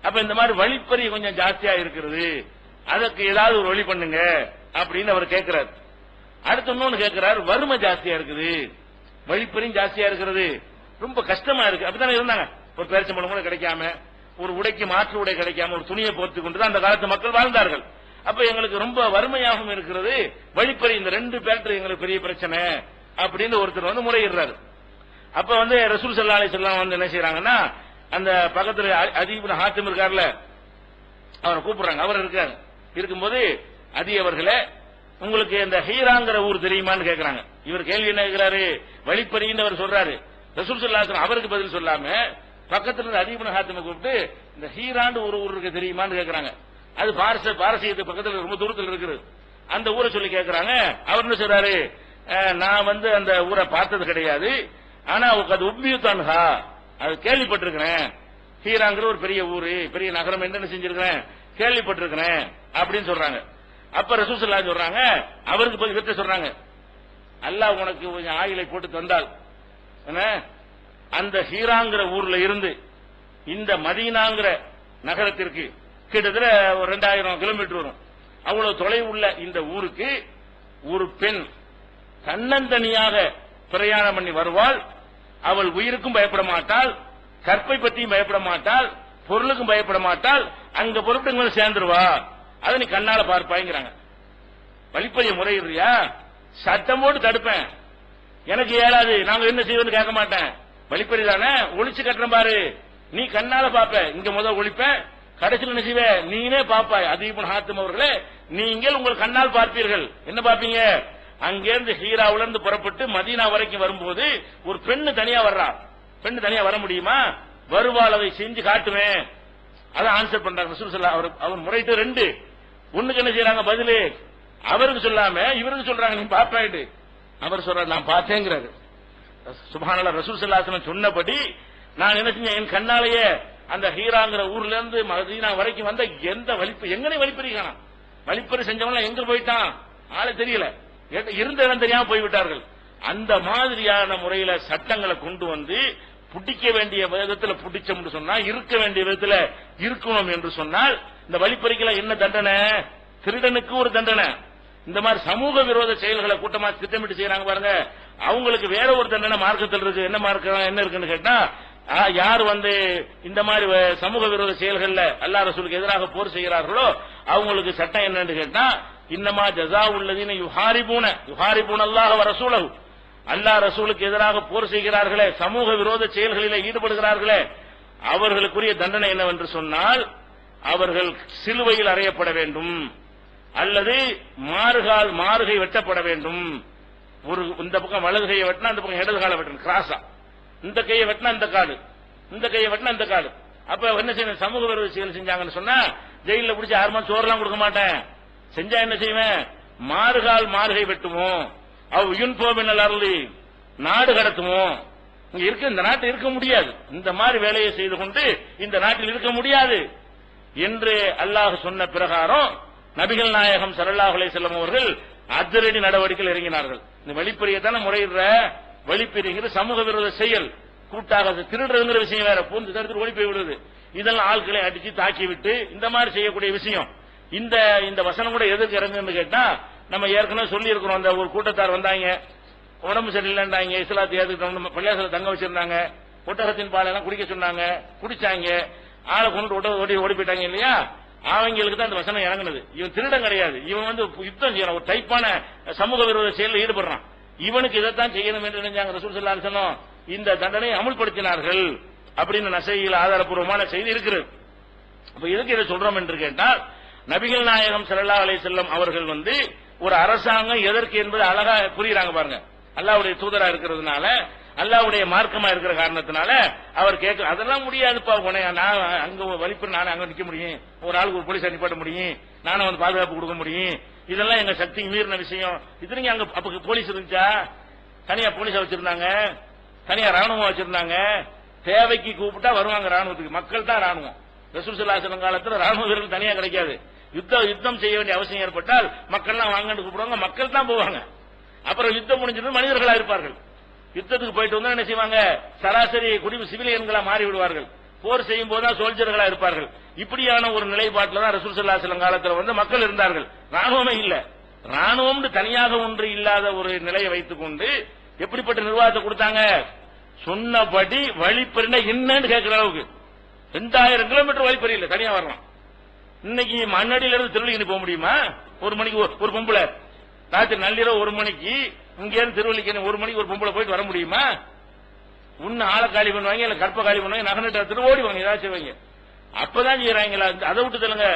அப்ப இந்த மாதிரி வழிப்பறி கொஞ்சம் ஜாஸ்தியா இருக்கிறது, அதற்கு ஏதாவது ஒரு வழி பண்ணுங்க அப்படின்னு அவர் கேட்கிறார். அடுத்து இன்னொன்னு கேட்கிறார், வறுமை ஜாஸ்தியா இருக்குது, வழிப்பறியும் ஜாஸ்தியா இருக்கிறது, ரொம்ப கஷ்டமா இருக்கு. அப்படித்தானே இருந்தாங்க. ஒரு பேரிச்சம்பழம் கூட கிடைக்காம, ஒரு உடைக்கு மாற்று உடை கிடைக்காம, ஒரு துணியை போர்த்து கொண்டு அந்த காலத்து மக்கள் வாழ்ந்தார்கள். அப்ப எங்களுக்கு ரொம்ப வறுமையாகவும் இருக்கிறது, வழிப்பறி, இந்த 2 பேர்ட்டு எங்களுக்கு பெரிய பிரச்சனை அப்படின்னு ஒருத்தர் முறையிடுறாரு. அப்ப ரசூல் ஸல்லல்லாஹு அலைஹி வஸல்லம் என்ன செய்யறாங்கன்னா, அந்த பக்கத்துல அதி இப்னு ஹாத்திம் இருக்கார்ல, அவரை கூப்பிடுறாங்க. அவர் இருக்காரு. இருக்கும்போது, அதி அவர்களே, உங்களுக்கு இந்த ஹீராங்கிற ஊர் தெரியுமான்னு கேட்கிறாங்க. இவர் கேள்வி என்ன கேட்கிறாரு, வழிப்பறின்னு அவர் சொல்றாரு. ரசூல் ஸல்லல்லாஹு அலைஹி வஸல்லம் அவருக்கு பதில் சொல்லாம பக்கத்துல இருந்து அதி இப்னு ஹாத்திமை கூப்பிட்டு, இந்த ஹீராண்டு ஒரு ஊர் இருக்கு தெரியுமான்னு கேட்கிறாங்க. அது பாரசீகத்துக்கு பக்கத்துல ரொம்ப தூரத்தில் இருக்குது. அந்த ஊரை சொல்லி கேட்கிறாங்க. அவர் என்ன சொல்றாரு, நான் அந்த ஊரை பார்த்தது கிடையாது, ஆனா அது உப்பியுத்தான்ஹா, அது கேள்விப்பட்டிருக்கிறேன். ஹீராங்கிற ஒரு பெரிய ஊரு, பெரிய நகரம் என்ன செஞ்சிருக்கிறேன், கேள்விப்பட்டிருக்கிறேன் அப்படின்னு சொல்றாங்க. அப்ப ரசூல் ஸல்லல்லாஹு அலைஹி சொல்றாங்க, அவருக்கு போய் விட்டு சொல்றாங்க, அல்லாஹ் உனக்கு கொஞ்சம் ஆயிலை போட்டு தந்தால் அந்த ஹீராங்கிற ஊர்ல இருந்து இந்த மதீனாங்கிற நகரத்திற்கு கிட்டத்தட்ட 2000 கிலோமீட்டர் வரும். அவ்வளவு தொலைவு உள்ள இந்த ஊருக்கு ஒரு பெண் தன்னந்தனியாக பிரயாணம் பண்ணி வருவாள். அவள் உயிருக்கும் பயப்பட மாட்டாள், கற்பை பற்றியும் பயப்பட மாட்டாள், பொருளுக்கும் பயப்பட மாட்டாள். அங்க பொருட்கள் சேர்ந்துருவா, அதை நீ கண்ணால பார்ப்பாய்ங்கிறாங்க. வழிப்பறிய முறையிடுறியா, சட்டம் போட்டு தடுப்பேன், எனக்கு ஏழாது, நாங்க என்ன செய்வோம்னு கேட்க மாட்டேன். வழிப்பறி தானே, ஒளிச்சு கட்டுறேன் பாரு, நீ கண்ணால பாப்ப, இங்க முதல் ஒழிப்பேன், கடைசியில் என்ன செய்வே, நீனே பாப்பாய். அதி இப்னு ஹாத்திம் அவர்களே, நீங்கள் உங்கள் கண்ணால் பார்ப்பீர்கள். என்ன பாப்பீங்க, அங்கிருந்து ஹீராவில இருந்து புறப்பட்டு மதீனா வரைக்கும் வரும்போது ஒரு பெண்ணு தனியா வர்றா. பெண்ணு தனியா வர முடியுமா, வருவாள், அதை செஞ்சு காட்டுவேன். அதான் ஆன்சர் பண்றாங்க ரசூல் ஸல்லல்லாஹு அலைஹி வஸல்லம். அவர் முறையிட்டு 2 ஒண்ணுக்கு என்ன செய்யறாங்க பதிலு, அவருக்கு சொல்லாம இவருக்கு சொல்றாங்க, நீ பாப்பாயிட்டு. அவர் சொல்றாரு, நான் பார்த்தேங்கிறாரு. சுப்ஹானல்லாஹ், ரசூல் ஸல்லல்லாஹு அலைஹி வஸல்லம் சொன்னபடி நான் என்ன செஞ்சேன், என் கண்ணாலேயே அந்த ஹீராங்கிற ஊர்ல இருந்து மதீனா வரைக்கும் வந்த எந்த எங்கனே வழிப்பறி காணோம். வழிப்பறி செஞ்சவங்க எங்க போயிட்டான், ஆளே தெரியல, இருந்த இடம் தெரியாம போய்விட்டார்கள். அந்த மாதிரியான முறையில சட்டங்களை கொண்டு புடிக்க வேண்டிய விதத்தில் புடிச்சோம் சொன்னா, இருக்க வேண்டிய விதத்தில் இருக்கணும் என்று சொன்னால், இந்த வழிப்பறிக்கெல்லாம் என்ன தண்டனை, திருடனுக்கு ஒரு தண்டனை. இந்த மாதிரி சமூக விரோத செயல்களை கூட்டமா திட்டமிட்டு செய்யறாங்க பாருங்க, அவங்களுக்கு வேற ஒரு தண்டனை மார்க்கத்தில் இருக்கு. என்ன மார்க்கம் என்ன இருக்குன்னு கேட்டா, யார் இந்த மாதிரி சமூக விரோத செயல்கள்ல அல்லாஹ் ரசூலுக்கு எதிராக போர் செய்கிறார்களோ அவங்களுக்கு சட்டம் என்னன்னு கேட்டா, இன்னமா ஜஸாஉல்லதீன யுஹாரிபூன அல்லாஹ வ ரசூலஹு, அல்லாஹ் ரசூலுக்கு எதிராக போர் செய்கிறார்களே, சமூக விரோத செயல்களில் ஈடுபடுகிறார்களே, அவர்களுக்குரிய தண்டனை என்னவென்று சொன்னால், அவர்கள் சிலுவையில் அறையப்பட வேண்டும், அல்லது மாறுகை வெட்டப்பட வேண்டும். ஒரு இந்த பக்கம் வலது கையை வெட்டினா அந்த பக்கம் இடது காலை வெட்டணும், கிராஸா. இந்த கையை வெட்டினா இந்த காடு, இந்த கையை வெட்டினா இந்த காலு. அப்ப என்ன செய்யணும்? சமூக விரோத செயல் செஞ்சாங்கன்னு சொன்னா ஜெயில பிடிச்சி 6 மாசம் சோறுலாம் கொடுக்க மாட்டேன். செஞ்சா என்ன செய்வேன்? மாறுகால் மார்கை வெட்டுவோம், அருளி நாடு கடத்துவோம். இங்க இருக்க இந்த நாட்டில் இருக்க முடியாது, இந்த மாதிரி வேலையை செய்து கொண்டு இந்த நாட்டில் இருக்க முடியாது என்று அல்லாஹ் சொன்ன பிரகாரம் நபிகள் நாயகம் ஸல்லல்லாஹு அலைஹி வஸல்லம் அவர்கள் அதிரடி நடவடிக்கையில் இறங்கினார்கள். இந்த வழிப்பறியத்தான முறையிடுற வழிப்பறிங்கிற சமூக விரோத செயல், கூட்டாக திருடுறதுங்கிற விஷயம் வேற, பூந்து தடுத்து ஓடி போய் விடுது, இதெல்லாம் ஆட்களை அடிச்சு தாக்கி விட்டு இந்த மாதிரி செய்யக்கூடிய விஷயம். இந்த வசனம் கூட எதுக்கு இறங்குன்னு கேட்டா, நம்ம ஏற்கனவே சொல்லி இருக்கிறோம். அந்த ஒரு கூட்டத்தார் வந்தாங்க, உடம்பு சரியில்லைன்றாங்க, இஸ்லாத்தை ஏத்துக்கிட்டோம், பள்ளியாசல தங்க வச்சிருந்தாங்க, ஒட்டகத்தின் பாலெல்லாம் குடிக்க சொன்னாங்க, குடிச்சாங்க, ஆளை கொண்டு ஓடி போயிட்டாங்க இல்லையா? அவங்களுக்கு தான் அந்த வசனம் இறங்குனது. இவன் திருடம் கிடையாது, இவன் யுத்தம் செய்யறான், ஒரு டைப்பான சமூக விரோத செயலில் ஈடுபடுறான், இவனுக்கு இதைத்தான் செய்யணும் என்று நினைச்சாங்க. ரசூல் ஸல்லல்லாஹு அலைஹி வஸல்லம் இந்த தண்டனையை அமுல்படுத்தினார்கள் அப்படின்னு நசையில் ஆதாரப்பூர்வமான செய்தி இருக்கிறது. அப்ப எதுக்கு இதை சொல்றோம் என்று கேட்டால், நபிகள் நாயகம் ஸல்லல்லாஹு அலைஹி வஸல்லம் அவர்கள் ஒரு அரசாங்கம் எதற்கு என்பது அழகா புரியுறாங்க பாருங்க. அல்லாஹ்வுடைய தூதரா இருக்கிறதுனால, அல்லாஹ்வுடைய மார்க்கமா இருக்கிற காரணத்தினால அவர் கேட்க, அதெல்லாம் முடியாதுப்பா, நான் அங்க வலிப்பு நானே அங்க நிக்க முடியும், ஒரு ஆளுக்கு ஒரு போலீஸ் நிப்பாட்ட முடியும், நானும் பாதுகாப்பு கொடுக்க முடியும், இதெல்லாம் எங்க சக்திக்கு மீறின விஷயம். இது அங்க அப்ப போலீஸ் இருந்துச்சா? தனியா போலீஸா வச்சிருந்தாங்க, தனியா ராணுவம் வச்சிருந்தாங்க. தேவைக்கு கூப்பிட்டா வருவாங்க ராணுவத்துக்கு, மக்கள் தான் ராணுவம். ரசூல் ஸல்லல்லாஹு அலைஹி வஸல்லம் காலத்துல ராணுவ வீரர்கள் தனியா கிடைக்காது. யுத்தம் செய்ய வேண்டிய அவசியம் ஏற்பட்டால் மக்கள்லாம் வாங்கன்னு கூப்பிடுவாங்க, மக்கள் தான் போவாங்க. அப்புறம் யுத்தம் முடிஞ்சது மனிதர்களா இருப்பார்கள். யுத்தத்துக்கு போயிட்டு வந்தா என்ன செய்வாங்க? சராசரி குடிவு சிவிலியன்களா மாறி விடுவார்கள். போர் செய்யும் போதுதான் சோல்ஜர்களா இருப்பார்கள். இப்படியான ஒரு நிலைப்பாட்டில் தான் ரசூல் ஸல்லல்லாஹு அலைஹி வஸல்லம் காலத்துல மக்கள் இருந்தார்கள். ராணுவமே இல்ல, ராணுவம் தனியாக ஒன்று இல்லாத ஒரு நிலையை வைத்துக் கொண்டு எப்படிப்பட்ட நிர்வாகத்தை கொடுத்தாங்க? சொன்னபடி வழிப்பறினா என்னன்னு கேட்கிற அளவுக்கு 2000 கிலோமீட்டர் வழிப்பறி இல்ல, தனியா வரலாம். இன்னைக்கு மண்ணடியில இருந்து திருவள்ளிக்கணி போக முடியுமா? ஒரு மணிக்கு ஒரு பொம்பளை, ராத்திரி நள்ளிரவு 1 மணிக்கு இங்க இருந்து திருவள்ளிக்கணி 1 மணிக்கு ஒரு பொம்பளை போயிட்டு வர முடியுமா? உன்ன ஆளை காலி பண்ணுவாங்க, இல்ல கற்ப காலி பண்ணுவாங்க, நகநட்டு ஓடிவாங்க, ஏதாச்சும் செய்வாங்க. அப்பதான் செய்யறாங்களா? அதை விட்டு சொல்லுங்க.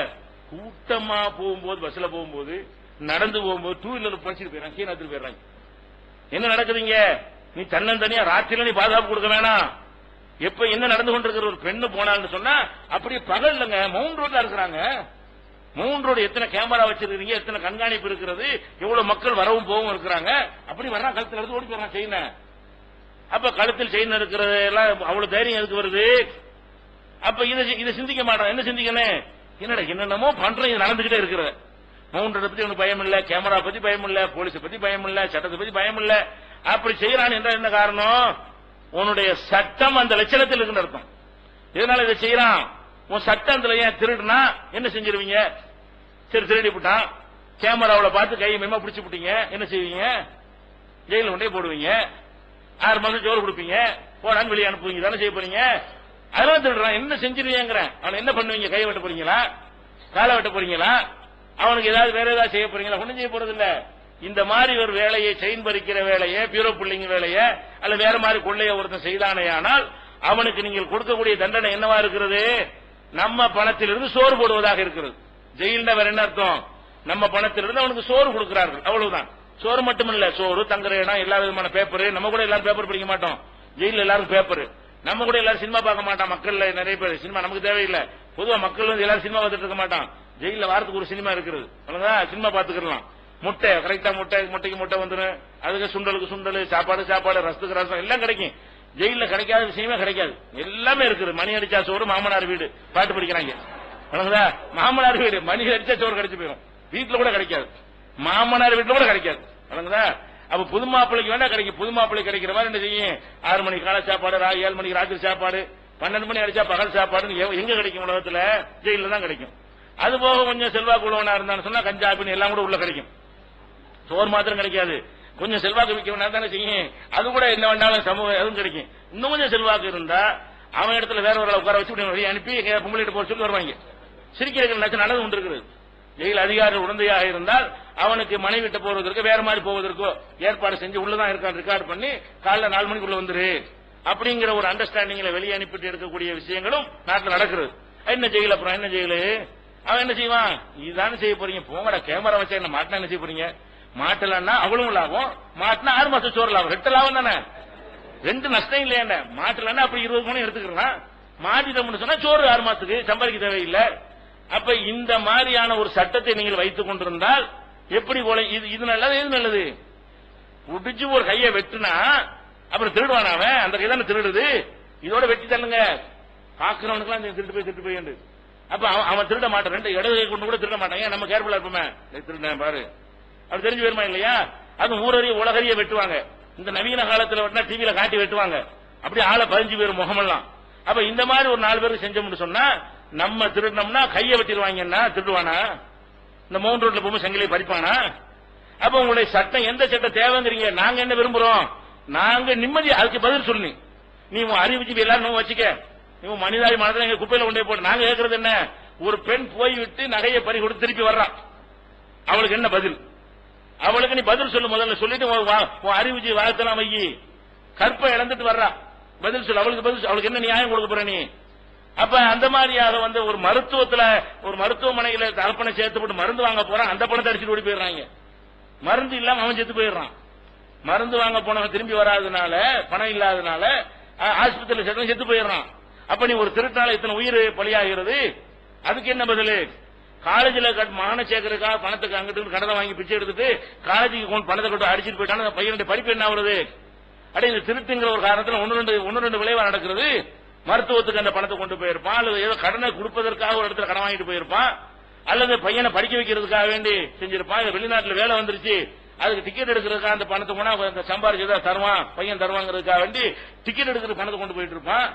கூட்டமா போகும்போது, பஸ்ல போகும்போது, நடந்து போகும்போது, டூ வீலர் படிச்சுட்டு போயிடறாங்க, கீழே போயிடுறாங்க. என்ன நடக்குதுங்க? நீ தன்னந்தனியா ராத்திரில நீ பாதுகாப்பு கொடுக்க வேணாம். எப்ப என்ன நடந்து கொண்டிருக்கிற ஒரு பெண்ணு போனான்னு சொன்னா அப்படியே பகல் இல்லங்க, மவுண்ட் ரோட்ல இருக்கிறாங்க. மவுண்ட் ரோடு எத்தனை கேமரா வச்சிருக்கீங்க, எத்தனை கண்காணிப்பு இருக்கிறது, எவ்வளவு மக்கள் வரவும் போகவும் இருக்கிறாங்க. அப்படி வர்றான், கழுத்தில் எடுத்து ஓடி போயிடறான் செயின. அப்ப கழுத்தில் செயின் இருக்கிறது எல்லாம் அவ்வளவு தைரியம் எதுக்கு வருது? அப்ப இதை சிந்திக்க மாட்டான். என்ன சிந்திக்கணும்? என்னடா என்னென்னமோ பண்றேன், இது நடந்துகிட்டே இருக்கிறது. மவுண்ட் ரோட பத்தி உனக்கு பயம் இல்ல, கேமரா பத்தி பயம் இல்ல, போலீஸை பத்தி பயம் இல்ல, சட்டத்தை பத்தி பயம் இல்ல. அப்படி செய்யறான் என்ற என்ன காரணம்? உன்னுடைய சட்டம் அந்த லட்சணத்தில் இருக்குன்னு அர்த்தம். இதனால இதை செய்யறான். உன் சட்டத்துல ஏன் திருடுனா என்ன செஞ்சிருவீங்க? சரி திருடி விட்டான், கேமராவில் பார்த்து கை மேமா பிடிச்சு விட்டீங்க, என்ன செய்வீங்க? ஜெயில கொண்டே போடுவீங்க, 6 மாசம் ஜோறு கொடுப்பீங்க, போடான்னு வெளியே அனுப்புவீங்க, தானே செய்ய போறீங்க. அதெல்லாம் திருடுறான், என்ன செஞ்சிருவீங்கிறேன். அவன் என்ன பண்ணுவீங்க? கையை வெட்ட போறீங்களா? காலை வெட்ட போறீங்களா? அவனுக்கு ஏதாவது வேற ஏதாவது செய்ய போறீங்களா? ஒன்னும் செய்ய போறது இல்ல. இந்த மாதிரி ஒரு வேலையை, செயின் பறிக்கிற வேலையை, பியூரோ புள்ளிங்க வேலையை, அல்ல வேற மாதிரி கொள்ளைய ஒருத்தன் செய்தானேயானால் அவனுக்கு நீங்கள் கொடுக்கக்கூடிய தண்டனை என்னவா இருக்கிறது? நம்ம பணத்திலிருந்து சோறு போடுவதாக இருக்கிறது. ஜெயில்னா வேற என்ன அர்த்தம்? நம்ம பணத்திலிருந்து அவனுக்கு சோறு கொடுக்கிறார்கள், அவ்வளவுதான். சோறு மட்டுமில்ல, சோறு, தங்குற இடம், எல்லா விதமான பேப்பர். நம்ம கூட எல்லாரும் பேப்பர் படிக்க மாட்டோம், ஜெயில எல்லாரும் பேப்பர். நம்ம கூட எல்லாரும் சினிமா பார்க்க மாட்டான். மக்கள் நிறைய பேர் சினிமா நமக்கு தேவையில்லை. பொதுவா மக்கள் எல்லாரும் சினிமா பார்த்துட்டு இருக்க மாட்டான். ஜெயில வாரத்துக்கு ஒரு சினிமா இருக்கிறது, சினிமா பார்த்துக்கலாம். முட்டை கரெக்டா, முட்டைக்கு முட்டை வந்துடும், அதுக்கு சுண்டலுக்கு சுண்டல், சாப்பாடு, ரசத்துக்கு ரசம் எல்லாம் கிடைக்கும். ஜெயில கிடைக்காத விஷயமே கிடைக்காது, எல்லாமே இருக்குது. மணி அடிச்சா சோறு, மாமனார் வீடு பாட்டு படிக்கிறாங்க, மாமனார் வீடு மணி அடிச்சா சோறு கிடைச்சு போயிடும். வீட்டுல கூட கிடைக்காது, மாமனார் வீட்டுல கூட கிடைக்காது. அப்ப புது மாப்பிள்ளைக்கு வேணா கிடைக்கும். புது மாப்பிள்ளை கிடைக்கிற மாதிரி என்ன செய்யும்? 6 மணிக்கு காலை சாப்பாடு, 7 மணிக்கு ராத்திரி சாப்பாடு, 12 மணி அடிச்சா பகல் சாப்பாடு எங்க கிடைக்கும்? உலகத்துல ஜெயில தான் கிடைக்கும். அது போக கொஞ்சம் செல்வாக்கு உள்ளவனா இருந்தான்னு சொன்னா கஞ்சாபின்னு எல்லாம் கூட உள்ள கிடைக்கும். சோறு மாத்திரம் கிடைக்காது, கொஞ்சம் செல்வாக்கு விற்கவனா தானே செய்யும். அது கூட என்ன வேண்டாலும் சமூகம் அதுவும் கிடைக்கும். இன்னும் கொஞ்சம் செல்வாக்கு இருந்தா அவன் இடத்துல வேற ஒரு உட்கார வச்சு அனுப்பி பொம்பளைட்டு போக சொல்லி வருவாங்க. சிரிக்கிற நடந்து கொண்டு இருக்கிறது. ஜெயில் அதிகாரிகள் உடந்தையாக இருந்தால் அவனுக்கு மனைவி விட்டு போவதற்கு, வேற மாதிரி போவதற்கோ ஏற்பாடு செஞ்சு உள்ளதான் இருக்கான் ரெக்கார்டு பண்ணி காலைல 4 மணிக்குள்ள வந்துரு அப்படிங்கிற ஒரு அண்டர்ஸ்டாண்டிங்ல வெளியே அனுப்பிட்டு இருக்கக்கூடிய விஷயங்களும் நாட்டில் நடக்கிறது. என்ன ஜெயில்? அப்புறம் என்ன ஜெயிலு? அவன் என்ன செய்வான்? இதுதானே செய்ய போறீங்க, போங்கடா கேமரா வச்சா என்ன மாட்டினா என்ன செய்ய போறீங்க? மாட்டலன்னா அவ்வளவு லாபம், மாட்டினா 6 மாசம் சோறு லாபம், 2 லாபம் தானே. ரெண்டு நஷ்டம் இல்லையா? மாட்டலன்னா அப்படி 20 பணம் எடுத்துக்கலாம். மாட்டிட்டோம்னு சொன்னா சோறு 6 மாசத்துக்கு சம்பாதிக்க தேவையில்லை. அப்ப இந்த மாதிரியான ஒரு சட்டத்தை நீங்கள் வைத்துக் கொண்டிருந்தால் எப்படி போல? இது நல்லது, எது நல்லது? உடிச்சு ஒரு கையை வெட்டுனா அப்புறம் திருடுவான அவன்? அந்த கை தானே திருடுது. இதோட வெட்டி தள்ளுங்க, பாக்குறவனுக்குலாம் திருட்டு போய் என்று. அப்ப அவன் திருட மாட்டான், ரெண்டு இடது கை கொண்டு கூட திருட மாட்டான். ஏன்? நம்ம கேர்ஃபுல்லா இருப்போமே, திருடன் பாரு அப்படி தெரிஞ்சு வருமா இல்லையா? அது ஊரறிய உலகறிய வெட்டுவாங்க. இந்த நவீன காலத்துல வெட்டினா டிவியில காட்டி வெட்டுவாங்க, அப்படி ஆளை 15 பேர் முகமெல்லாம். அப்ப இந்த மாதிரி ஒரு 4 பேருக்கு செஞ்சோம்னு சொன்னா நம்ம திருடனோம்னா கையை வெட்டிடுவாங்கன்னா திருடுவானா? இந்த மவுண்ட் ரோட்ல போகும்போது சங்கிலியை பறிப்பானா? அப்ப உங்களுடைய சட்டம் எந்த சட்டம் தேவைங்கிறீங்க? நாங்க என்ன விரும்புறோம்? நாங்க நிம்மதி. அதுக்கு பதில் சொல்லி நீ அறிவிச்சு எல்லாரும் வச்சுக்க, நீ மனிதாரி மனதில் எங்க குப்பையில கொண்டே போட்டு. நாங்க கேட்கறது என்ன? ஒரு பெண் போய்விட்டு நகையை பறி கொடுத்து திருப்பி வர்றான், அவளுக்கு என்ன பதில்? அவளுக்கு நீ பதில் சொல்லு. முதல்ல சொல்லிட்டு அறிவிச்சு வாழ்த்தலாம் வை. கற்பை இழந்துட்டு வர்றா, பதில் சொல்லு. அவளுக்கு பதில், அவளுக்கு என்ன நியாயம் கொடுக்க போற நீ? அப்ப அந்த மாதிரியாக ஒரு மருத்துவத்துல ஒரு மருத்துவமனையில தகப்பனை சேர்த்து போட்டு மருந்து வாங்க போறான், அந்த பணத்தை அடிச்சுட்டு ஓடி போயிடுறாங்க. மருந்து இல்லாம அவன் செத்து போயிடுறான். மருந்து வாங்க போனவன் திரும்பி வராதனால, பணம் இல்லாதனால ஆஸ்பத்திரியில் சேர்த்து செத்து போயிடுறான். அப்ப நீ ஒரு திருட்டால இத்தனை உயிர் பலியாகிறது, அதுக்கு என்ன பதில்? காலேஜில் மகனை சேர்க்கறதுக்காக பணத்துக்கு அங்கிட்டு கடனை வாங்கி பிச்சை எடுத்துட்டு காலேஜுக்கு பணத்தை கொண்டு அடிச்சுட்டு போயிட்டான பையனுடைய படிப்பு என்ன ஆகுறது? அடைய இந்த திருட்டுங்கிற ஒரு காரணத்தில் ஒன்னு ரெண்டு விளைவா நடக்கிறது. மருத்துவத்துக்கு அந்த பணத்தை கொண்டு போயிருப்பான், அல்லது ஏதோ கடனை கொடுப்பதற்காக ஒரு இடத்துல கடன் வாங்கிட்டு போயிருப்பான், அல்லது பையனை படிக்க வைக்கிறதுக்காக வேண்டி செஞ்சிருப்பான். வெளிநாட்டில் வேலை வந்துருச்சு, அதுக்கு டிக்கெட் எடுக்கிறதுக்காக அந்த பணத்தை போனா சம்பாதிச்சதா தருவான், பையன் தருவாங்கிறதுக்காக வேண்டி டிக்கெட் எடுக்கிற பணத்தை கொண்டு போயிட்டு இருப்பான்.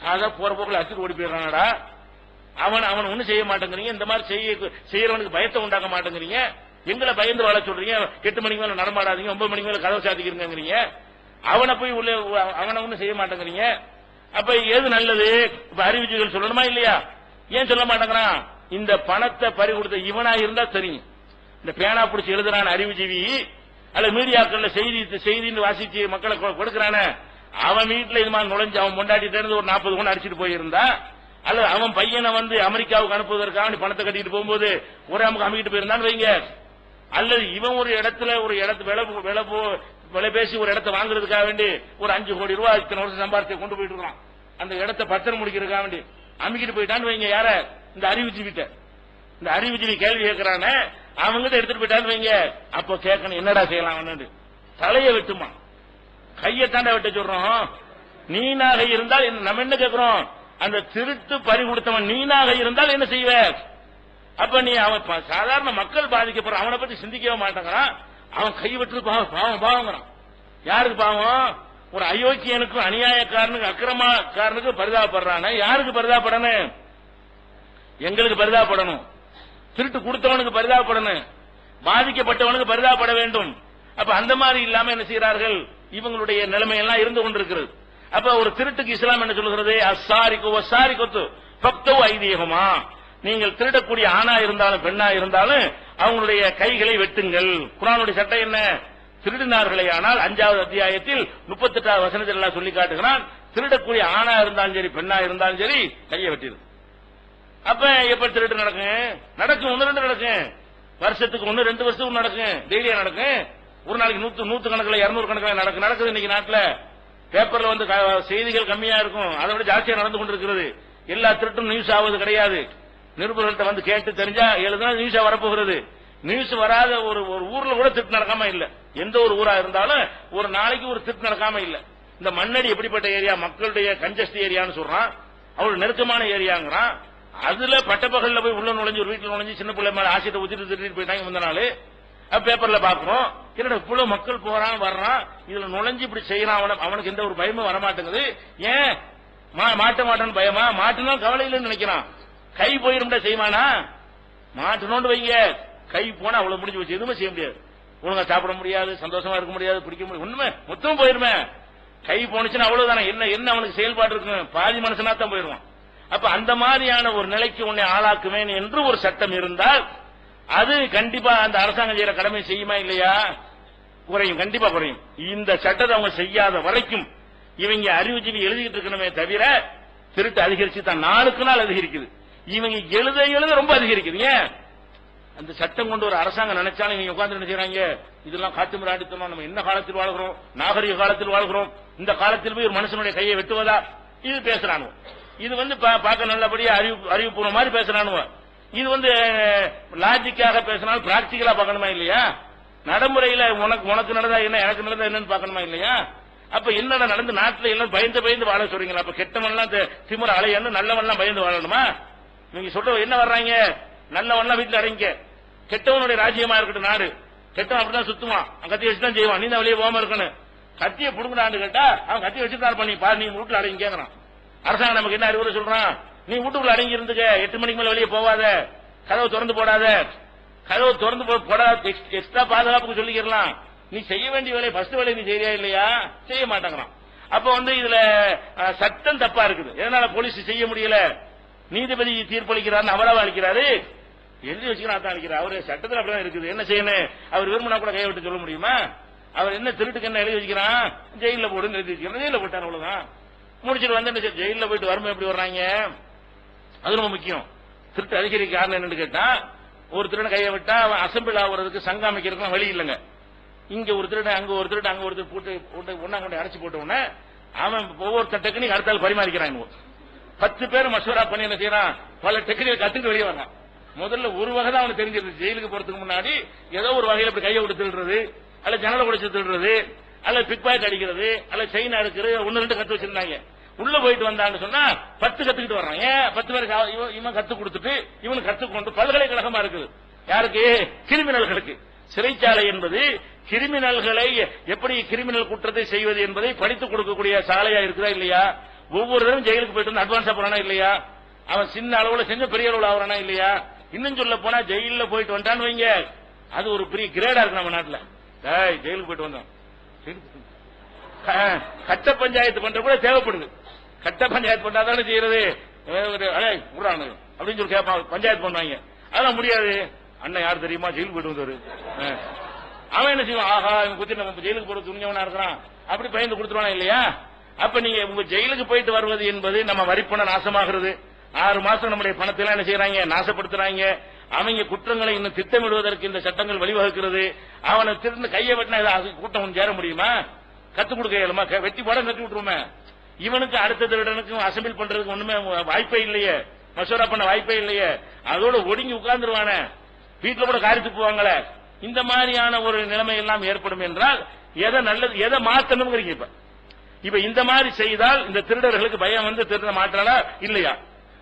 சாதா போற போக்கில் அடிச்சுட்டு ஓடி போயிடறானடா. அவன் ஒன்னும் செய்ய மாட்டேங்கிறீங்க. இந்த மாதிரி செய்யறவனுக்கு பயத்தை உண்டாக்க மாட்டேங்கிறீங்க. எங்களை பயந்து வாழ சொல்றீங்க. 8 மணிக்கு மேல நடமாடாதீங்க, 9 மணிக்கு மேல கதவை சாத்திக்கிறீங்க. அவனை போய் உள்ள அவனை ஒன்னும் செய்ய மாட்டேங்கிறீங்க. அப்ப எது நல்லது? இப்ப அறிவிச்சுகள் சொல்லணுமா இல்லையா? ஏன் சொல்ல மாட்டேங்கிறான்? இந்த பணத்தை பறி கொடுத்த இவனா இருந்தா தெரியும். இந்த பேனா பிடிச்சி எழுதுறான அறிவுஜீவி, அல்ல மீடியாக்கள்ல செய்தின்னு வாசிச்சு மக்களை கொடுக்கிறான, அவன் வீட்டுல இது மாதிரி நுழைஞ்சு அவன் கொண்டாடிட்டு இருந்து ஒரு 40 கொண்டு அடிச்சுட்டு போயிருந்தா, அல்லது அவன் பையனை அமெரிக்காவுக்கு அனுப்புவதற்காக பணத்தை கட்டிட்டு போகும்போது ஒரு அமுக்கு அமைக்கிட்டு போயிருந்தான்னு வைங்க, அல்லது இவன் ஒரு இடத்துல விலை பேசி ஒரு இடத்தை வாங்குறதுக்காக வேண்டி ஒரு 5 கோடி ரூபாய் இத்தனை வருஷம் சம்பாதிச்சு கொண்டு போயிட்டு இருக்கான், அந்த இடத்தை பத்திரம் முடிக்கிறதுக்காக வேண்டி அமைக்கிட்டு போயிட்டான்னு வைங்க. யார? இந்த அறிவுஜீவிட்ட. இந்த அறிவுஜீவி கேள்வி கேட்கிறான அவங்கிட்ட எடுத்துட்டு போயிட்டான்னு வைங்க. அப்ப கேட்கணும், என்னடா செய்யலாம்? தலையை வெட்டுமா, கையத்தாண்ட வெட்ட சொல்றோம். நீனாக இருந்தால் நம்ம என்ன கேட்கிறோம்? அந்த திருட்டு பறி கொடுத்தவன் நீனாக இருந்தால் என்ன செய்வ? அப்ப நீ அவன் சாதாரண மக்கள் பாதிக்கப்படுற அவனை பத்தி சிந்திக்கவே மாட்டேங்கிறான். அவன் கை வெட்டு பாவங்கிறான். யாருக்கு பாவம்? ஒரு அயோக்கியனுக்கும் அநியாயக்காரனுக்கு அக்கிரமக்காரனுக்கு பரிதாபப்படுறான. யாருக்கு பரிதாபப்படணும்? எங்களுக்கு பரிதாபப்படணும். திருட்டு கொடுத்தவனுக்கு பரிதாபப்படணும், பாதிக்கப்பட்டவனுக்கு பரிதாபப்பட வேண்டும். அப்ப அந்த மாதிரி இல்லாம என்ன செய்கிறார்கள்? இவங்களுடைய நிலைமை எல்லாம் இருந்து கொண்டிருக்கிறது. அப்ப ஒரு திருட்டுக்கு இஸ்லாம் என்ன சொல்கிறது? அஸ்ஸாரிக்கு ஃபக்து ஐதீஹுமா, நீங்கள் திருடக்கூடிய ஆணா இருந்தாலும் பெண்ணா இருந்தாலும் அவங்களுடைய கைகளை வெட்டுங்கள். குர்ஆனுடைய சட்டம் என்ன? திருடினார்களே ஆனால் 5வது அத்தியாயத்தில் 38வது வசனத்தில் எல்லாம் சொல்லி காட்டுகிறான், திருடக்கூடிய ஆணா இருந்தாலும் சரி பெண்ணா இருந்தாலும் சரி கையை வெட்டிடும். அப்ப எப்ப திருட்டு நடக்கும்? 1-2 நடக்கும். வருஷத்துக்கு 1-2 வருஷத்துக்கு நடக்கும், டெய்லியா நடக்கும். ஒரு நாளைக்கு 100 கணக்கில் 200 கணக்கில் நடக்குது. இன்னைக்கு நாட்டில் பேப்பர்ல செய்திகள் கம்மியா இருக்கும், அதை விட ஜாஸ்தியா நடந்து கொண்டிருக்கிறது. எல்லா திருட்டும் நியூஸ் ஆவது கிடையாது. நிருபர்கள்ட்ட கேட்டு தெரிஞ்சா எழுதுனா நியூஸா வரப்போகிறது. நியூஸ் வராத ஒரு ஊர்ல கூட திருட்டு நடக்காம இல்ல. எந்த ஒரு ஊரா இருந்தாலும் ஒரு நாளைக்கு ஒரு திருட்டு நடக்காம இல்ல. இந்த மண்ணடி எப்படிப்பட்ட ஏரியா? மக்களுடைய கன்ஜஸ்ட் ஏரியான்னு சொல்றான், அவரு நெருக்கமான ஏரியாங்கிறான். அதுல பட்டப்பகல்ல போய் உள்ள நுழைஞ்சு ஒரு வீட்டுல நுழைஞ்சு சின்ன பிள்ளை மேல ஆசிட்ட ஊத்திட்டு திருட்டு போயிட்டாங்க. முந்த நாள் பேப்பர்ல பாக்குறோம், என்னோட இவ்வளவு மக்கள் போறான் வர்றான், இதுல நுழைஞ்சு இப்படி செய்யறான், அவனுக்கு எந்த ஒரு பயமும் வரமாட்டேங்குது. ஏன் மாட்ட மாட்டேன்னு பயமா? மாட்டினா கவலை இல்லைன்னு நினைக்கிறான். கை போயிருந்தா செய்வானா? மாட்டணும்னு வைங்க, கை போனா அவ்வளவு முடிஞ்சு வச்சு எதுவுமே செய்ய முடியாது. ஒழுங்கா சாப்பிட முடியாது, சந்தோஷமா இருக்க முடியாது, பிடிக்க முடியாது, ஒண்ணுமே மொத்தம் போயிருமே. கை போனுச்சுன்னா அவ்வளவுதானே. என்ன அவனுக்கு செயல்பாடு இருக்கு? பாதி மனுஷனா தான் போயிருவான். அப்ப அந்த மாதிரியான ஒரு நிலைக்கு உன்னை ஆளாக்குவேன் என்று ஒரு சட்டம் இருந்தால் அது கண்டிப்பா அந்த அரசாங்கம் செய்யற கடமை செய்யுமா இல்லையா? குறையும், கண்டிப்பா குறையும். இந்த சட்டத்தை அவங்க செய்யாத வரைக்கும் இவங்க அறிவுஜீவி எழுதிட்டு இருக்கணுமே தவிர திருட்டு அதிகரிச்சு தான் நாளுக்கு நாள் அதிகரிக்குது. இவங்க எழுத ரொம்ப அதிகரிக்குது. ஏன்? அந்த சட்டம் கொண்டு ஒரு அரசாங்கம் நினைச்சாலும் இவங்க உட்கார்ந்து என்ன செய்யறாங்க? இதெல்லாம் காட்டு மிராண்டித்தனம். நம்ம என்ன காலத்தில் வாழ்கிறோம்? நாகரிக காலத்தில் வாழ்கிறோம். இந்த காலத்தில் போய் ஒரு மனுஷனுடைய கையை வெட்டுவதா? இது பேசுறானுவ. இது பார்க்க நல்லபடியா அறிவுபூர்வம் மாதிரி பேசுறானுவ. இது லாஜிக்காக பேசினாலும் பிராக்டிகலா பார்க்கணுமா இல்லையா? நடைமுறையில உனக்கு நடந்தா என்ன, எனக்கு நடந்தா என்னன்னு பார்க்கணுமா இல்லையா? அப்ப என்னடா நடந்து நாட்டுல எல்லாம் பயந்து வாழ சொல்றீங்களா? அப்ப கெட்டவன்லாம் திமுற அலையன்னு நல்லவன்லாம் பயந்து வாழணுமா? நீங்க சொல்ற என்ன வர்றாங்க? நல்லவன்லாம் வீட்டுல அடங்க, கெட்டவனுடைய ராஜ்யமா இருக்கட்டும் நாடு. கெட்டவன் அப்படிதான் சுத்துவான், கத்தி வச்சுதான் செய்வான். நீ தான் வெளியே போகாம இருக்கணும். கத்தியை புடுங்கடான்னு கேட்டா அவன் கத்தி வச்சுதான் பண்ணி பாரு, நீ வீட்டுல அடங்கி கேட்கறான். அரசாங்கம் நமக்கு என்ன அறிவுரை சொல்றான்? நீ வீட்டுக்குள்ள அடங்கி இருந்துக்க, 8 மணிக்கு மேல வெளியே போவாத, கதவு திறந்து போடாத, கதவு திறந்து போடாத, எக்ஸ்ட்ரா பாதுகாப்புக்கு சொல்லிக்கலாம். நீ செய்ய வேண்டிய வேலை ஃபர்ஸ்ட் வேலை நீ செய்யா இல்லையா? செய்ய மாட்டேங்கிறான். அப்ப இதுல சட்டம் தப்பா இருக்குது. எதனால போலீஸ் செய்ய முடியல? நீதிபதி தீர்ப்பளிக்கிறார், அவராவ அளிக்கிறாரு, எழுதி வச்சுக்கிறான் அளிக்கிறார். அவரு சட்டத்தில் அப்படிதான் இருக்குது. என்ன செய்யணும்? அவர் விரும்பினா கூட கையை விட்டு சொல்ல முடியுமா? அவர் என்ன திருட்டுக்கு என்ன எழுதி வச்சுக்கிறான்? ஜெயில போடுன்னு எழுதி வச்சுக்கிறான். ஜெயில போட்டார், அவ்வளவுதான். முடிச்சுட்டு ஜெயில போயிட்டு வறுமை எப்படி வர்றாங்க? அது ரொம்ப முக்கியம். திருட்டு அதிகரிக்க காரணம் என்னன்னு கேட்டா, ஒரு திருட கையை விட்டா அவன் அசம்பிள் ஆகுறதுக்கு சங்கம் அமைக்கிறதுக்கு வழி இல்லைங்க. இங்க ஒரு திருட, அங்க ஒரு திருட, அங்க ஒரு போட்டு ஒன்னா கொண்டு அடைச்சு போட்ட உடனே அவன் ஒவ்வொரு டெக்னிக் அடுத்தால் பரிமாறிக்கிறான். 10 பேர் மசோரா பண்ணி என்ன செய்யறான்? பல டெக்னிக் கத்துட்டு வெளியே வர்றான். முதல்ல ஒரு வகை தான் அவனுக்கு தெரிஞ்சிருது. ஜெயிலுக்கு போறதுக்கு முன்னாடி ஏதோ ஒரு வகையில் இப்படி கையை விட்டு திருடுறது, அல்ல ஜன்னலை உடைச்சு திருடுறது, அல்ல பிக் பாக்கெட் அடிக்கிறது, அல்ல செயின் அடிக்கிறது, 1-2 கத்து வச்சிருந்தாங்க. உள்ள போயிட்டு வந்தான்னு சொன்னா 10 கத்துக்கிட்டு வர்றான். ஏன் 10 பேருக்கு இவன் கத்து கொடுத்துட்டு இவனுக்கு கத்துக்கொண்டு பல்கலைக்கழகமா இருக்குது. யாருக்கு? கிரிமினல்களுக்கு. சிறைச்சாலை என்பது கிரிமினல்களை எப்படி கிரிமினல் குற்றத்தை செய்வது என்பதை படித்துக் கொடுக்கக்கூடிய சாலையா இருக்குதா இல்லையா? ஒவ்வொரு தடவை ஜெயிலுக்கு போயிட்டு வந்து அட்வான்ஸா போறானா இல்லையா? அவன் சின்ன அளவுல செஞ்ச பெரிய அளவுல ஆகிறானா இல்லையா? இன்னும் சொல்ல போனா ஜெயில போயிட்டு வந்தான்னு வைங்க, அது ஒரு பெரிய கிரேடா இருக்கு நம்ம நாட்டுல. ஜெயிலுக்கு போயிட்டு வந்தோம், கட்ட பஞ்சாயத்து பண்ற கூட தேவைப்படுது. கட்ட பஞ்சாயத்து பண்ணாதானே செய்யறது. அப்படின்னு சொல்லி கேட்பாங்க, பஞ்சாயத்து பண்ணுவாங்க. அதெல்லாம் முடியாது. அண்ணன் யார் தெரியுமா? ஜெயிலுக்கு போயிட்டு வந்தாரு. அவன் என்ன செய்வான்? ஆஹா, இவன் குத்தி நம்ம ஜெயிலுக்கு போறது துணிஞ்சவனா இருக்கிறான், அப்படி பயந்து கொடுத்துருவானா இல்லையா? அப்ப நீங்க உங்க ஜெயிலுக்கு போயிட்டு வருவது என்பது நம்ம வரிப்பணம் நாசமாகிறது. 6 மாசம் நம்முடைய பணத்தை எல்லாம் என்ன செய்யறாங்க? நாசப்படுத்துறாங்க. அவங்க குற்றங்களை இன்னும் திட்டமிடுவதற்கு இந்த சட்டங்கள் வழிவகுக்கிறது. அவனை திருந்து கையை வெட்டினா கூட்டம் சேர முடியுமா? கத்துக் கொடுக்க இயலுமா? வெட்டி போட கட்டி விட்டுருமே. இவனுக்கு அடுத்த திருடனுக்கும் அசம்பிள் பண்றதுக்கு ஒண்ணுமே வாய்ப்பே இல்லையே, மசோரா பண்ண வாய்ப்பே இல்லையே. அதோட ஒடுங்கி உட்கார்ந்துருவான, வீட்டுல கூட காரி துப்புவாங்களே. இந்த மாதிரியான ஒரு நிலைமை எல்லாம் ஏற்படும் என்றால் எதை நல்லது, எதை மாத்தணும்? இப்ப இந்த மாதிரி செய்தால் இந்த திருடர்களுக்கு பயம் திருட மாற்றாளா இல்லையா?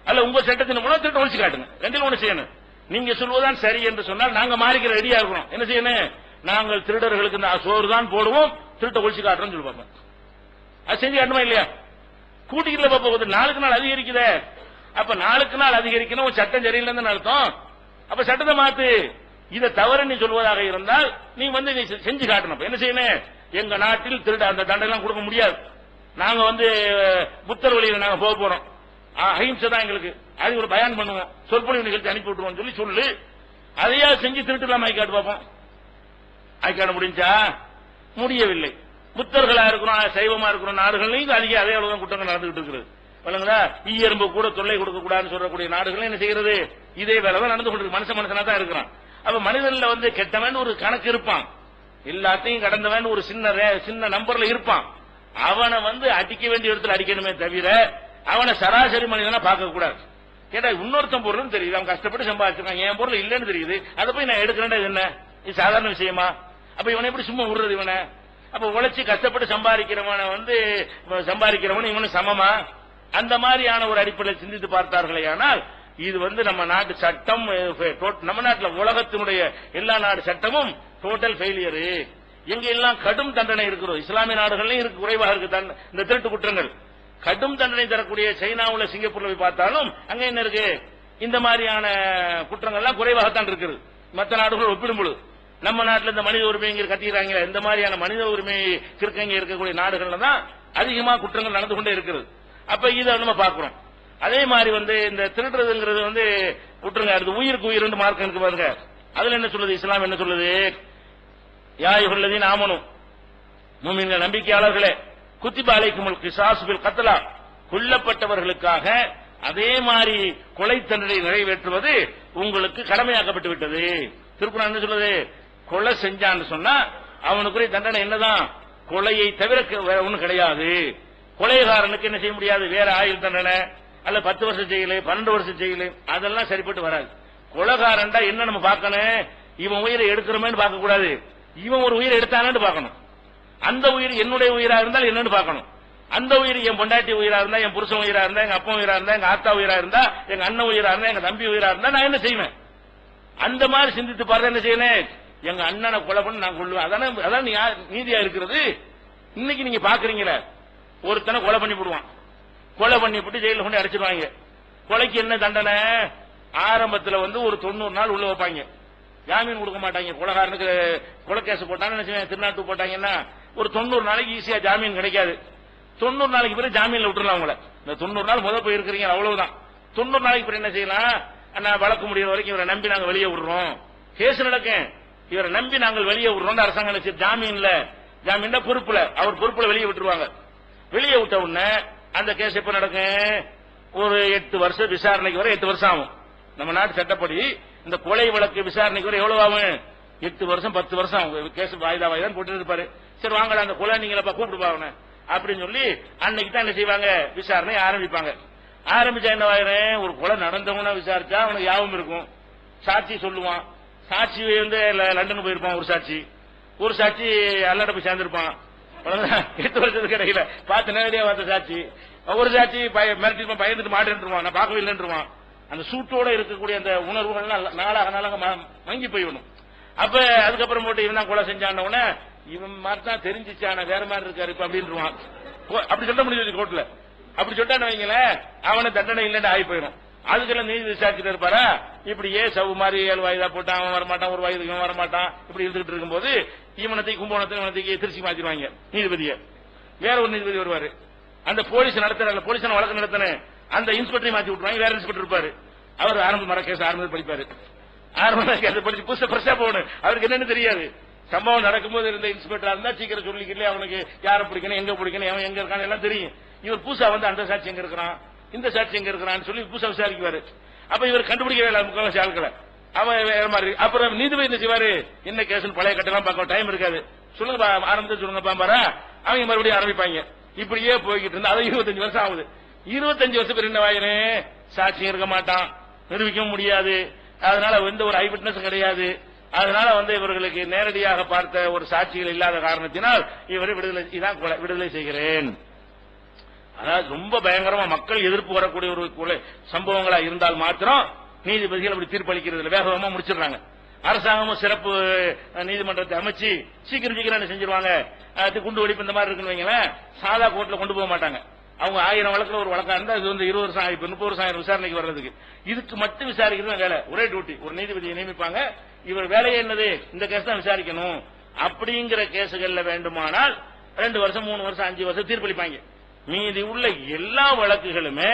அல்ல உங்க சட்டத்தின் மூலம் திருட்ட ஒழிச்சு காட்டுங்க. 2ல் 1 செய்யணும். நீங்க சொல்வதுதான் சரி என்று சொன்னால் நாங்க மாறிக்கிற ரெடியா இருக்கணும். என்ன செய்யணும்? நாங்கள் திருடர்களுக்கு இந்த சோறு தான் போடுவோம், திருட்ட ஒழிச்சு காட்டுறோம் சொல்லி பார்ப்போம். அது செஞ்சு காட்டுமா இல்லையா? கூட்டிக்கல போகுது, நாளுக்கு நாள் அதிகரிக்குதே. அப்ப நாளுக்கு நாள் அதிகரிக்கணும், சட்டம் சரியில்லைன்னு அர்த்தம். அப்ப சட்டத்தை மாத்து. இதை தவறு நீ சொல்வதாக இருந்தால் நீ நீ செஞ்சு காட்டணும். என்ன செய்யணும்? எங்க நாட்டில் திருட அந்த தண்டனை கொடுக்க முடியாது. நாங்க புத்தர் வழியில் நாங்க போக போறோம், அஹிம்சை தான் எங்களுக்கு, அது ஒரு பயான் பண்ணுவோம், சொற்பொழிவு நிகழ்ச்சி அனுப்பி விட்டுருவோம் சொல்லு. அதையா செஞ்சு திருட்டுலாம் ஆய்க்காட்டு பார்ப்போம். ஆய்க்காட முடிஞ்சா? முடியவில்லை. புத்தர்களா இருக்கிறோம், சைவமா இருக்கிறோம் நாடுகளையும் அதிக அதே அளவுதான் குற்றங்கள் நடந்துகிட்டு இருக்கிறது. ஈயரும்பு கூட தொல்லை கொடுக்க கூடாதுன்னு சொல்லக்கூடிய நாடுகள் என்ன செய்யறது? இதே வேலைதான் நடந்து கொண்டிருக்கு. மனுஷனா தான் இருக்கிறான். அப்ப மனிதன்ல கெட்டவன் ஒரு கணக்கு இருப்பான், எல்லாத்தையும் கடந்தவன் ஒரு சின்ன நம்பர்ல இருப்பான். அவனை அடிக்க வேண்டிய இடத்துல அடிக்கணுமே தவிர அவனை சராசரி மனிதனா பார்க்க கூடாது. கேட்டா இன்னொருத்தன் பொருள் தெரியுது, அவன் கஷ்டப்பட்டு சம்பாதிச்சிருக்கான், என் பொருள் இல்லன்னு தெரியுது, அதை போய் நான் எடுக்கிறேன். என்ன இது சாதாரண விஷயமா? அப்ப இவனை எப்படி சும்மா விடுறது? இவனை அப்ப உழைச்சி கஷ்டப்பட்டு சம்பாதிக்கிறவன் இவனு சமமா? அந்த மாதிரியான ஒரு அடிப்படையில் சிந்தித்து பார்த்தார்களே. ஆனால் இது நம்ம நாட்டு சட்டம், நம்ம நாட்டில் உலகத்தினுடைய எல்லா நாடு சட்டமும் டோட்டல் ஃபெயிலியர். எங்க எல்லாம் கடும் தண்டனை இருக்கிறோம். இஸ்லாமிய நாடுகள்லயும் குறைவாக இருக்கு இந்த திருட்டு குற்றங்கள். கடும் தண்டனை தரக்கூடிய சைனாவுல, சிங்கப்பூர்ல போய் பார்த்தாலும் அங்க என்ன இருக்கு? இந்த மாதிரியான குற்றங்கள்லாம் குறைவாகத்தான் இருக்குது மற்ற நாடுகள் ஒப்பிடும்போது. நம்ம நாட்டில் இந்த மனித உரிமை கட்டிக்கிறாங்க, இந்த மாதிரியான மனித உரிமை கிறுக்கங்க இருக்கக்கூடிய நாடுகள்ல தான் அதிகமா குற்றங்கள் நடந்து கொண்டே இருக்கிறது. அப்ப இதை நம்ம பார்க்கிறோம். அதே மாதிரி இந்த திருடுறதுங்கிறது விட்டுருங்க, அது உயிருக்கு உயிர் மார்க்கம் இருக்கு பாருங்க. அதுல என்ன சொல்லுது இஸ்லாம்? என்ன சொல்லுது? யா அய்யுஹல்லதீன ஆமனூ, முஃமின்கள் நம்பிக்கையாளர்களே, குத்திப அலைக்குமுல் கிஸாஸ் பில் கத்லா, கொல்லப்பட்டவர்களுக்காக அதே மாதிரி கொலை தண்டனை நிறைவேற்றுவது உங்களுக்கு கடமையாக்கப்பட்டு விட்டது. திருக்குறான் என்ன சொல்லுது? கொலை செஞ்சான்னு சொன்னா அவனுக்குரிய தண்டனை என்னதான்? கொலையை தவிர வேற ஒண்ணும் கிடையாது. கொலைகாரனுக்கு என்ன செய்ய முடியாது? வேற ஆயுள் தண்டனை அல்ல 10 வருஷம் ஜெயிலு 12 வருஷம் ஜெயிலு அதெல்லாம் சரிப்பட்டு வராது. கொலைகாரன்டா என்ன நம்ம பார்க்கணும்? இவன் உயிரை எடுக்கிறோமேன்னு பார்க்க கூடாது, இவன் ஒரு உயிரை எடுத்தானு பார்க்கணும். அந்த உயிர் என்னுடைய உயிரா இருந்தால் என்னன்னு பார்க்கணும். அந்த உயிர் என் பொண்டாட்டி உயிரா இருந்தா, என் புருஷன் உயிரா இருந்தா, எங்க அப்பா உயிரா இருந்தா, எங்க ஆத்தா உயிரா இருந்தா, எங்க அண்ணன் உயிரா இருந்தா, எங்க தம்பி உயிரா இருந்தா நான் என்ன செய்வேன்? அந்த மாதிரி சிந்தித்து பாரு. என்ன செய்யணும்? எங்க அண்ணனை கொலை பண்ணி நான் கொள்ளுவேன். அதான் நீதியா இருக்கிறது. இன்னைக்கு நீங்க பாக்குறீங்களே, ஒருத்தனை கொலை பண்ணி போடுவான், கொலை பண்ணி போட்டு ஜெயில கொண்டு அடைச்சிருவாங்க. கொலைக்கு என்ன தண்டனை? ஆரம்பத்தில் ஒரு 90 நாள் உள்ள வைப்பாங்க, ஜாமீன் கொடுக்க மாட்டாங்க. கொலைகாரனுக்கு கொலை கேஸ் போட்டாங்க, என்ன செய்வாங்க? திருநாட்டு போட்டாங்கன்னா ஒரு 90 நாளைக்கு ஈஸியா ஜாமீன் கிடைக்காது. 90 நாளைக்கு பிறகு ஜாமீன்ல விட்டுறலாம் உங்களை. இந்த 90 நாள் முதல் போய் இருக்கிறீங்க அவ்வளவுதான். 90 நாளைக்கு பிறகு என்ன செய்யலாம்? நான் வழக்கு முடிகிற வரைக்கும் இவரை நம்பி நாங்கள் வெளியே விடுறோம், கேஸ் நடக்கும், இவரை நம்பி நாங்கள் வெளியே விடுறோம். அரசாங்கம் நினைச்சு ஜாமீன்ல பொறுப்புல அவர் பொறுப்புல வெளியே விட்டுருவாங்க. வெளியே விட்ட உடனே அந்த கேஸ் எப்ப நடக்கும்? ஒரு 8 வருஷம் விசாரணைக்கு வர 8 வருஷம் ஆகும். நம்ம நாட்டு சட்டப்படி இந்த கொலை வழக்கு விசாரணைக்கு வர எவ்வளவு ஆகும்? 8 வருஷம் 10 வருஷம் ஆகும். கேஸ் வாய்தா போட்டு இருப்பாரு. சரி வாங்கல அந்த கொலை நீங்களப்பா கூப்பிட்டு பாவன அப்படின்னு சொல்லி அன்னைக்கு தான் என்ன செய்வாங்க? விசாரணை ஆரம்பிப்பாங்க. ஆரம்பிச்சா என்ன ஆயிரும்? ஒரு கொலை நடந்தவன விசாரிச்சா அவனுக்கு யாவும் இருக்கும், சாட்சி சொல்லுவான். சாட்சி லண்டன் போயிருப்பான் ஒரு சாட்சி அல்லாட்ட போய் சேர்ந்திருப்பான். 8 வருஷத்துக்கு இடையில பார்த்து நேரடியா பார்த்த சாட்சி, ஒரு சாட்சி மிரட்டிருப்பான், பயந்துட்டு மாட்டேன்ருவான், நான் பார்க்கவே இல்லைன்றுவான். அந்த சூட்டோட இருக்கக்கூடிய அந்த உணர்வுகள் நாளாக மங்கி போயிடணும். அப்ப அதுக்கப்புறம் போட்டு இவன் தான் கொலை செஞ்சான இவன் மாதிரி தான் தெரிஞ்சிச்சான வேற மாதிரி இருக்காரு இப்ப அப்படின்றான். அப்படி சொல்ல முடியாது கோர்ட்ல. அப்படி சொல்லிட்டான்னு வைங்களேன், அவனை தண்டனை இல்லைன்னு ஆகி போயிடும். அதுக்கெல்லாம் நீதி விசாரிச்சுட்டு இருப்பாரா? இப்படியே சவு மாதிரி 7 வாய்தா போட்டான், அவன் வரமாட்டான், ஒரு வயதுக்கு இவன் வரமாட்டான், இப்படி இருந்துகிட்டு இருக்கும்போது இவனத்தைக்கு கும்பகோணத்தை திருச்சி மாத்திடுவாங்க நீதிபதியை. வேற ஒரு நீதிபதி வருவாரு. அந்த போலீஸ் நடத்துற போலீஸ் வழக்கு நடத்தின அந்த இன்ஸ்பெக்டரை மாத்தி விட்டுருவாங்க. வேற இன்ஸ்பெக்டர் இருப்பாரு. அவர் ஆரம்ப கேஸ் ஆரம்பத்தில் படிப்பாரு. ஆரம்ப கேஸ் படிச்சு புதுசா ஃப்ரெஷ்ஷா போகணும். அவருக்கு என்னன்னு தெரியாது. சம்பவம் நடக்கும்போது இருந்த இன்ஸ்பெக்டரா இருந்தா சீக்கிரம் சொல்லிக்கல, அவனுக்கு யாரை பிடிக்கணும், எங்க பிடிக்கணும், அவன் எங்க இருக்கான்னு எல்லாம் தெரியும். இவர் பூசா அந்த சாட்சி எங்க இருக்கிறான், இந்த சாட்சி எங்க இருக்கிறான்னு சொல்லி பூசா விசாரிக்குவாரு. அப்ப இவர் கண்டுபிடிக்கவே இல்லை முக்கால்வாசி ஆட்களை. அவன் வேற மாதிரி. அப்புறம் நீதிபதி என்ன செய்வாரு? என்ன கேஸ் பழைய கட்டெல்லாம் பார்க்க டைம் இருக்காது. சொல்லுங்க ஆரம்பிச்சு சொல்லுங்க பாம்பாரா. அவங்க மறுபடியும் ஆரம்பிப்பாங்க. இப்படியே போய்கிட்டு இருந்தா அது 25 வருஷம் ஆகுது. 25 வருஷம் பேர் என்ன ஆயிரு? சாட்சியம் இருக்க மாட்டான், நிரூபிக்கவும் முடியாது. அதனால எந்த ஒரு ஐ விட்னஸ் கிடையாது. அதனால இவர்களுக்கு நேரடியாக பார்த்த ஒரு சாட்சிகள் இல்லாத காரணத்தினால் இவரை விடுதலை செய்கிறேன். அதாவது ரொம்ப பயங்கரமா மக்கள் எதிர்ப்பு வரக்கூடிய ஒரு சம்பவங்களா இருந்தால் மாத்திரம் நீதிபதிகள் அப்படி தீர்ப்பளிக்கிறது வேகமா முடிச்சிடுறாங்க. அரசாங்கமும் சிறப்பு நீதிமன்றத்தை அமைச்சு சீக்கிரம் என்ன செஞ்சிருவாங்க? குண்டு வெடிப்பு இந்த மாதிரி இருக்குன்னு வைங்களேன், சாதா கோர்ட்ல கொண்டு போக மாட்டாங்க. அவங்க 1000 வழக்குல ஒரு வழக்கா இருந்தா இது 20 வருஷம் 30 வருஷம் ஆயிரம் விசாரணைக்கு வர்றதுக்கு. இதுக்கு மட்டும் விசாரிக்கிறது வேலை, ஒரே டியூட்டி. ஒரு நீதிபதியை நியமிப்பாங்க. இவர் வேலையே என்னது? இந்த கேஸ் தான் விசாரிக்கணும். அப்படிங்கிற கேசுகள்ல வேண்டுமானால் 2 வருஷம் 3 வருஷம் 5 வருஷம் தீர்ப்பளிப்பாங்க. மீதி உள்ள எல்லா வழக்குகளுமே